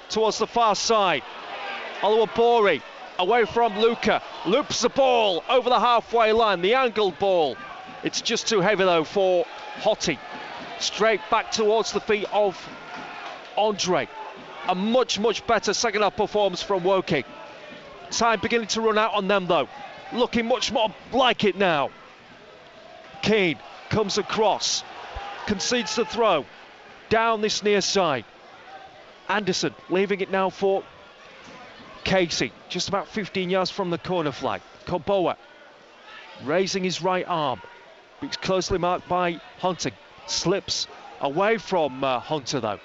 towards the far side. Oluwabori away from Luca. Loops the ball over the halfway line. The angled ball. It's just too heavy though for Hottie. Straight back towards the feet of Andre. A much, much better second half performance from Woking. Time beginning to run out on them though. Looking much more like it now. Keane comes across. Concedes the throw. Down this near side. Anderson leaving it now for Casey. Just about 15 yards from the corner flag. Koboa raising his right arm. It's closely marked by Hunter. Slips away from Hunter though.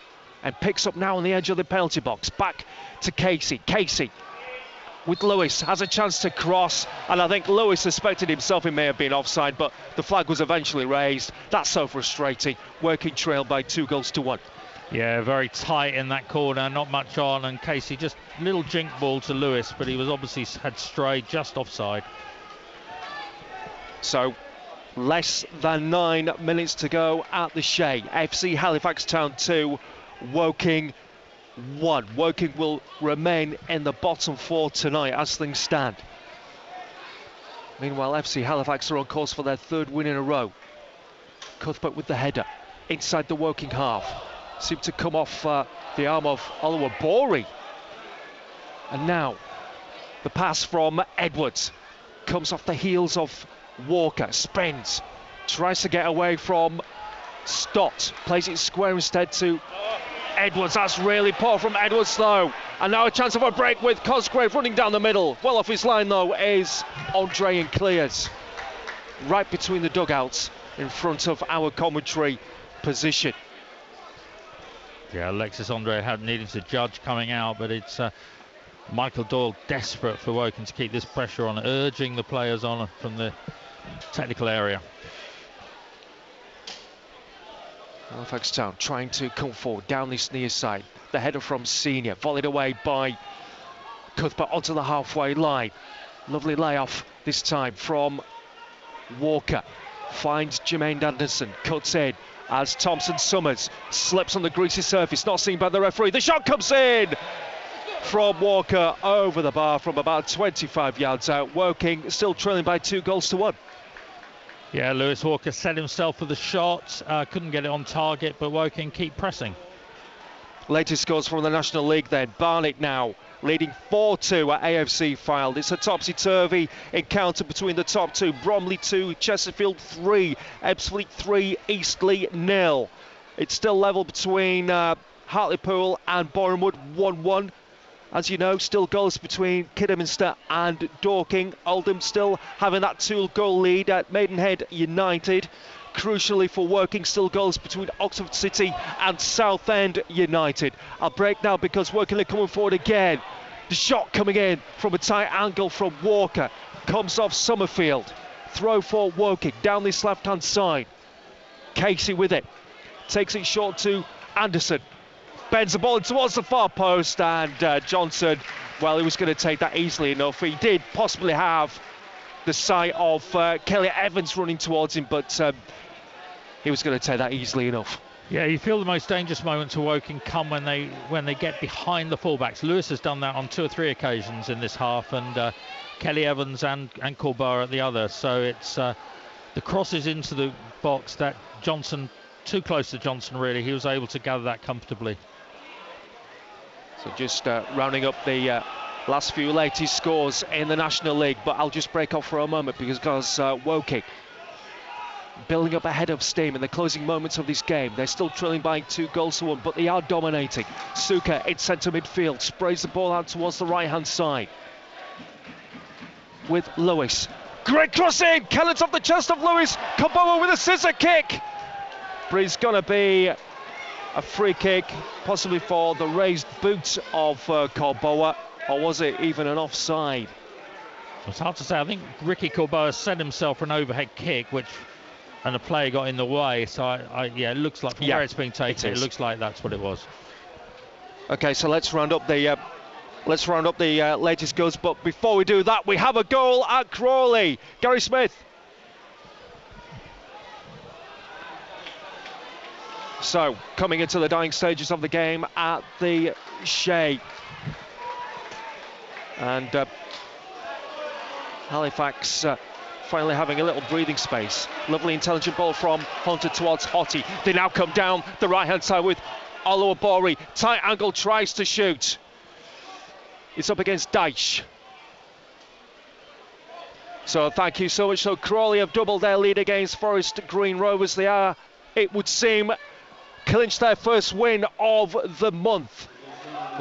And picks up now on the edge of the penalty box. Back to Casey. Casey with Lewis has a chance to cross, and I think Lewis suspected himself he may have been offside, but the flag was eventually raised. That's so frustrating. Woking trail by 2-1. Yeah, very tight in that corner, not much on, and Casey just little jink ball to Lewis, but he was obviously had strayed just offside. So less than 9 minutes to go at the Shea. FC Halifax Town 2, Woking 1. Woking will remain in the bottom 4 tonight as things stand. Meanwhile, FC Halifax are on course for their 3rd win in a row. Cuthbert with the header inside the Woking half. Seemed to come off the arm of Oluwabori. And now the pass from Edwards comes off the heels of Walker. Spins, tries to get away from Stott, plays it square instead to Edwards. That's really poor from Edwards though. And now a chance of a break with Cosgrave running down the middle. Well off his line though is Andre, and clears right between the dugouts in front of our commentary position. Yeah, Alexis Andre had needed to judge coming out, but it's Michael Doyle desperate for Woking to keep this pressure on, urging the players on from the technical area. Halifax Town trying to come forward down this near side. The header from Senior, volleyed away by Cuthbert onto the halfway line. Lovely layoff this time from Walker. Finds Jermaine Anderson, cuts in as Thompson-Somers slips on the greasy surface, not seen by the referee. The shot comes in from Walker over the bar from about 25 yards out. Woking still trailing by 2-1. Yeah, Lewis Walker set himself for the shot, couldn't get it on target, but Woking keep pressing. Latest scores from the National League then. Barnet now leading 4-2 at AFC Fylde. It's a topsy-turvy encounter between the top two. Bromley 2, Chesterfield 3, Ebbsfleet 3, Eastleigh 0. It's still level between Hartlepool and Bournemouth 1-1. As you know, still goals between Kidderminster and Dorking. Oldham still having that 2-goal lead at Maidenhead United. Crucially for Woking, still goals between Oxford City and Southend United. I'll break now because Woking are coming forward again. The shot coming in from a tight angle from Walker. comes off Summerfield. Throw for Woking down this left-hand side. Casey with it. Takes it short to Anderson. Bends the ball towards the far post, and Johnson, well, he was going to take that easily enough. He did possibly have the sight of Kelly Evans running towards him, but he was going to take that easily enough. Yeah, you feel the most dangerous moments for Woking come when they get behind the fullbacks. Lewis has done that on 2 or 3 occasions in this half, and Kelly Evans and Corbett at the other. So it's the crosses into the box that Johnson, too close to Johnson really, he was able to gather that comfortably. So just rounding up the last few latest scores in the National League, but I'll just break off for a moment because Woking building up a head of steam in the closing moments of this game. They're still trailing by 2-1, but they are dominating. Suka in centre midfield, sprays the ball out towards the right-hand side with Lewis. Great crossing! Kellett's off the chest of Lewis. Koboa with a scissor kick. But it's going to be a free kick, possibly for the raised boot of Koboa, or was it even an offside? It's hard to say. I think Ricky Koboa set himself for an overhead kick, and the player got in the way. So yeah, it looks like from where it's being taken, it looks like that's what it was. Okay, so let's round up the latest goals. But before we do that, we have a goal at Crawley. Gary Smith. So coming into the dying stages of the game at the Shea, and Halifax finally having a little breathing space. Lovely intelligent ball from Hunter towards Hottie. They now come down the right hand side with Oluwabori. Tight angle, tries to shoot. It's up against Dyche. So thank you so much. So Crawley have doubled their lead against Forest Green Rovers. They are, it would seem, clinched their first win of the month.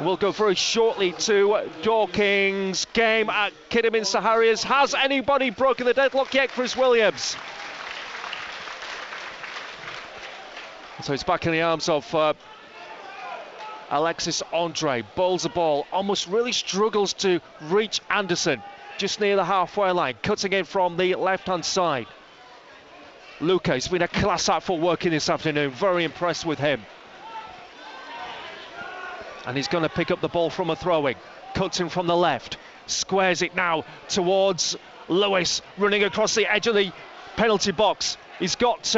We'll go very shortly to Dorking's game at Kidderminster Harriers. Has anybody broken the deadlock yet? Chris Williams. So it's back in the arms of Alexis Andre. Bowls the ball, almost really struggles to reach Anderson. Just near the halfway line, cutting in from the left-hand side. Luca, he's been a class act for working this afternoon. Very impressed with him. And he's going to pick up the ball from a throw-in. Cuts in from the left. Squares it now towards Lewis, running across the edge of the penalty box. He's got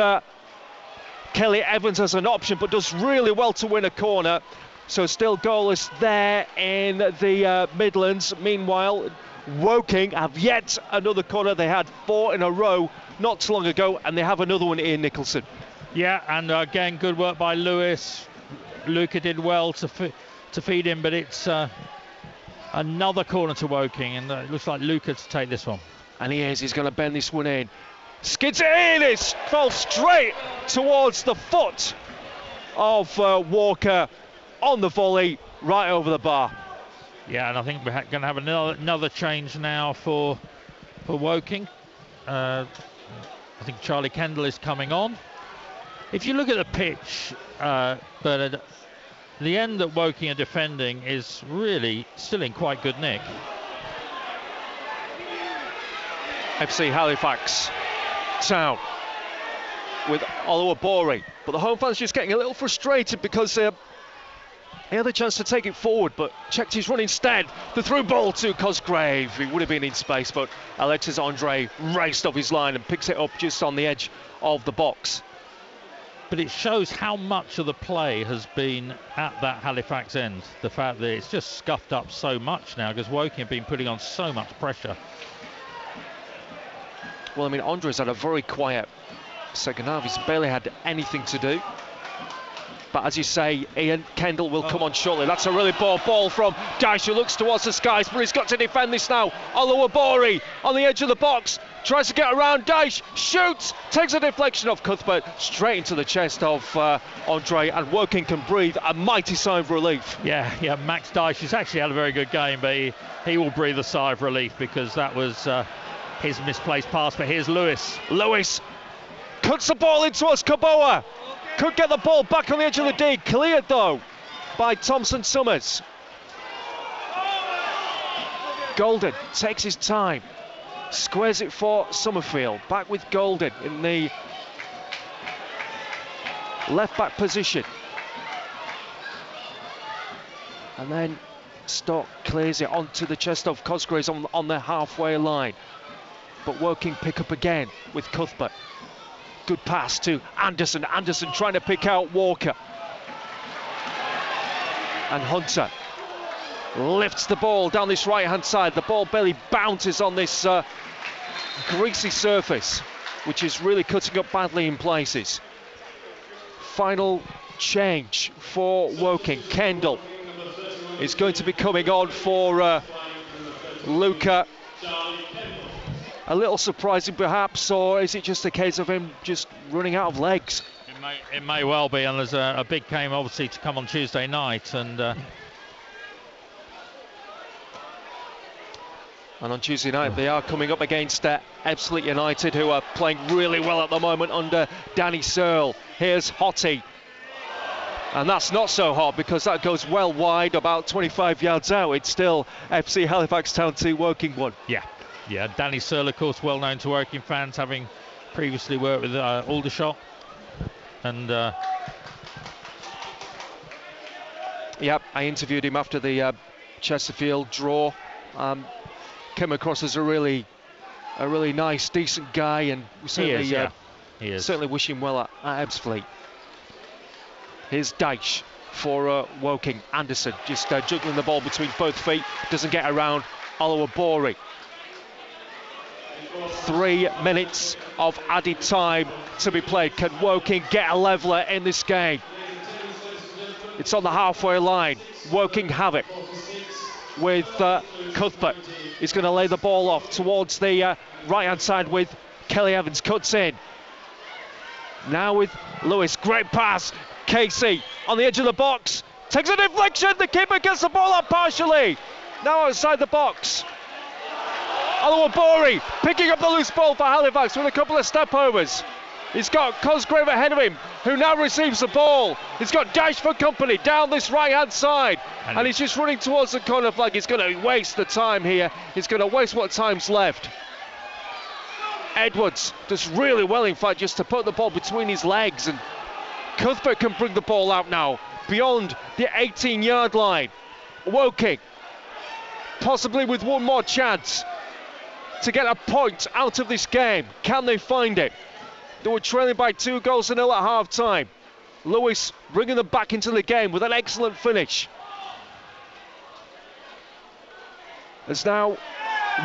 Kelly Evans as an option, but does really well to win a corner. So still goalless there in the Midlands. Meanwhile, Woking have yet another corner. They had 4 in a row not too long ago, and they have another one, Ian Nicholson. Yeah, and again, good work by Lewis. Luca did well to feed him, but it's another corner to Woking, and it looks like Luca to take this one. And he's going to bend this one in. Skids it in, it falls straight towards the foot of Walker on the volley, right over the bar. Yeah, and I think we're going to have another change now for Woking. I think Charlie Kendall is coming on. If you look at the pitch, Bernard, the end that Woking are defending is really still in quite good nick. FC Halifax Town with Oluwabori, but the home fans just getting a little frustrated because he had the chance to take it forward, but checked his run instead. The through ball to Cosgrave. He would have been in space, but Alexis Andre raced off his line and picks it up just on the edge of the box. But it shows how much of the play has been at that Halifax end. The fact that it's just scuffed up so much now because Woking have been putting on so much pressure. Well, I mean, Andre's had a very quiet second half. He's barely had anything to do. But as you say, Ian, Kendall will come on shortly. That's a really poor ball from Dyche, who looks towards the skies, but he's got to defend this now. Oluwabori on the edge of the box, tries to get around Dyche, shoots, takes a deflection off Cuthbert, straight into the chest of Andre, and Woking can breathe a mighty sigh of relief. Yeah, Max Dyche has actually had a very good game, but he will breathe a sigh of relief because that was his misplaced pass. But here's Lewis. Lewis cuts the ball in towards Koboa. Could get the ball back on the edge of the D. Cleared though by Thompson Summers. Golden takes his time. Squares it for Summerfield. Back with Golden in the left back position. And then Stock clears it onto the chest of Cosgraves on the halfway line. But Woking pick up again with Cuthbert. Good pass to Anderson. Anderson trying to pick out Walker. And Hunter lifts the ball down this right-hand side. The ball barely bounces on this greasy surface, which is really cutting up badly in places. Final change for Woking. Kendall is going to be coming on for Luca. A little surprising perhaps, or is it just a case of him just running out of legs? It may well be, and there's a big game obviously to come on Tuesday night, and on Tuesday night they are coming up against Ebbsfleet United, who are playing really well at the moment under Danny Searle. Here's Hottie. And that's not so hot because that goes well wide, about 25 yards out. It's still FC Halifax Town 2, Woking 1. Yeah, Danny Searle, of course, well known to Woking fans, having previously worked with Aldershot. And yep, I interviewed him after the Chesterfield draw. Came across as a really nice, decent guy, and we certainly, he is. Certainly wish him well at Ebbsfleet. Here's Dyche for Woking. Anderson just juggling the ball between both feet, doesn't get around Oluwabori. 3 minutes of added time to be played. Can Woking get a leveller in this game? It's on the halfway line. Woking have it with Cuthbert. He's going to lay the ball off towards the right-hand side with Kelly Evans. Cuts in. Now with Lewis. Great pass. Casey on the edge of the box. Takes a deflection. The keeper gets the ball up partially. Now outside the box. Oluwabori picking up the loose ball for Halifax with a couple of step-overs. He's got Cosgrave ahead of him, who now receives the ball. He's got Dyche for company down this right-hand side. And he's just running towards the corner flag. He's going to waste the time here. He's going to waste what time's left. Edwards does really well, in fact, just to put the ball between his legs. And Cuthbert can bring the ball out now, beyond the 18-yard line. Woking, possibly with one more chance to get a point out of this game. Can they find it? They were trailing by 2-0 at half-time. Lewis bringing them back into the game with an excellent finish. As now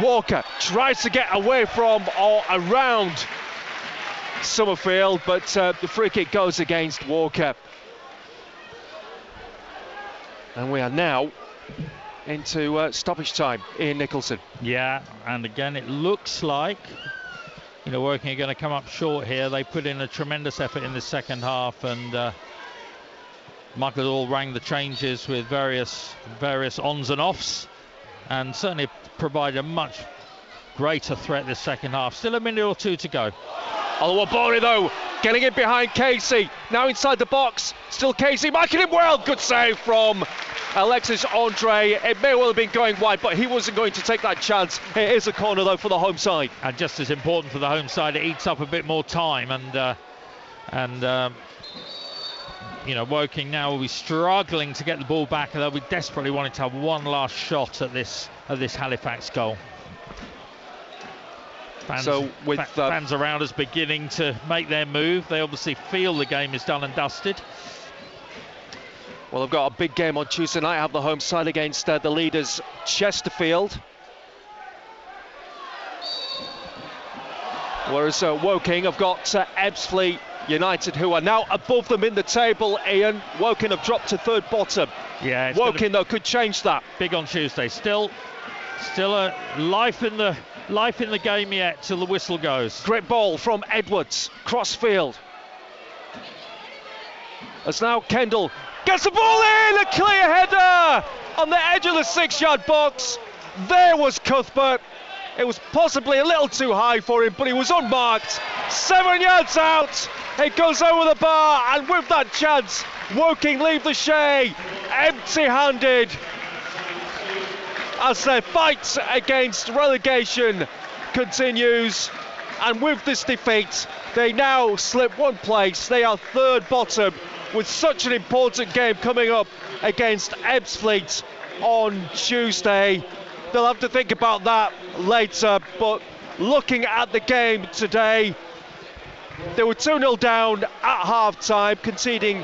Walker tries to get away from or around Summerfield, but the free kick goes against Walker. And we are now into stoppage time in Nicholson. Yeah, and again it looks like Woking are going to come up short here. They put in a tremendous effort in the second half, and Michael all rang the changes with various ons and offs, and certainly provided a much greater threat this second half. Still a minute or two to go. Oluwabori though, getting it behind Casey. Now inside the box, still Casey marking him well. Good save from Alexis Andre. It may well have been going wide, but he wasn't going to take that chance. It is a corner though for the home side. And just as important for the home side, it eats up a bit more time, and Woking now will be struggling to get the ball back, and they'll be desperately wanting to have one last shot at this Halifax goal. Fans around us beginning to make their move. They obviously feel the game is done and dusted. Well, they've got a big game on Tuesday night. Have the home side against the leaders Chesterfield. Whereas Woking have got Ebbsfleet United, who are now above them in the table. Ian, Woking have dropped to third bottom. Yeah, Woking though could change that. Big on Tuesday. Still a life in the game yet till the whistle goes. Great ball from Edwards, crossfield. As now Kendall gets the ball in, a clear header on the edge of the 6-yard box. There was Cuthbert. It was possibly a little too high for him, but he was unmarked. 7 yards out, it goes over the bar, and with that chance, Woking leave the Shay empty-handed as they fight against relegation continues, and with this defeat, they now slip one place. They are third bottom with such an important game coming up against Ebbsfleet on Tuesday. They'll have to think about that later, but looking at the game today, they were 2-0 down at half-time, conceding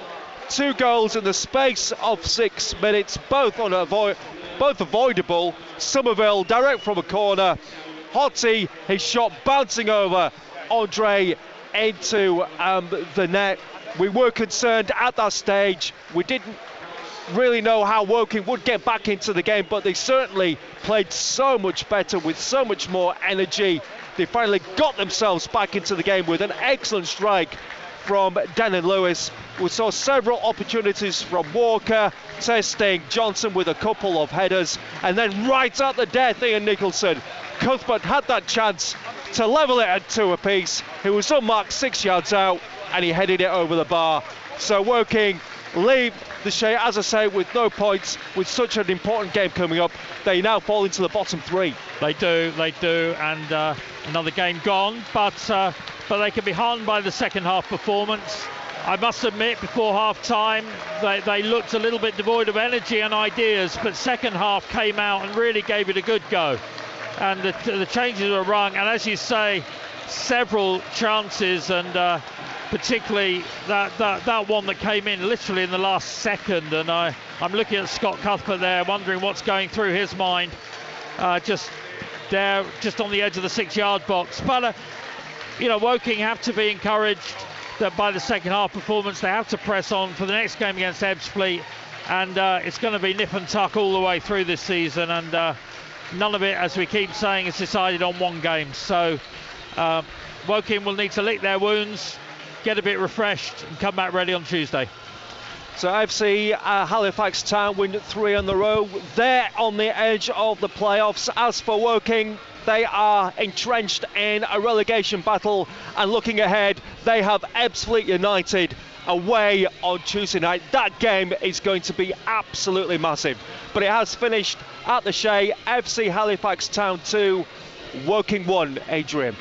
2 goals in the space of 6 minutes, both avoidable. Somerville direct from a corner. Hottie, his shot bouncing over Andre into the net. We were concerned at that stage. We didn't really know how Woking would get back into the game, but they certainly played so much better with so much more energy. They finally got themselves back into the game with an excellent strike from Denon Lewis. We saw several opportunities from Walker, testing Johnson with a couple of headers, and then right at the death, Ian Nicholson. Cuthbert had that chance to level it at 2 apiece. He was unmarked 6 yards out, and he headed it over the bar. So Woking leave the Shea, as I say, with no points, with such an important game coming up. They now fall into the bottom 3. They do, and another game gone, but they can be hardened by the second half performance. I must admit, before half time, they looked a little bit devoid of energy and ideas, but second half came out and really gave it a good go. And the changes were rung, and as you say, several chances, and particularly that one that came in literally in the last second. And I'm looking at Scott Cuthbert there, wondering what's going through his mind, just on the edge of the 6-yard box. But Woking have to be encouraged that by the second half performance they have to press on for the next game against Ebbsfleet, and it's going to be nip and tuck all the way through this season, and none of it, as we keep saying, is decided on one game. So Woking will need to lick their wounds, get a bit refreshed, and come back ready on Tuesday. So FC Halifax Town win 3 in a row. They're on the edge of the playoffs. As for Woking, they are entrenched in a relegation battle, and looking ahead, they have Ebbsfleet United away on Tuesday night. That game is going to be absolutely massive. But it has finished at the Shea, FC Halifax Town 2, Woking 1, Adrian.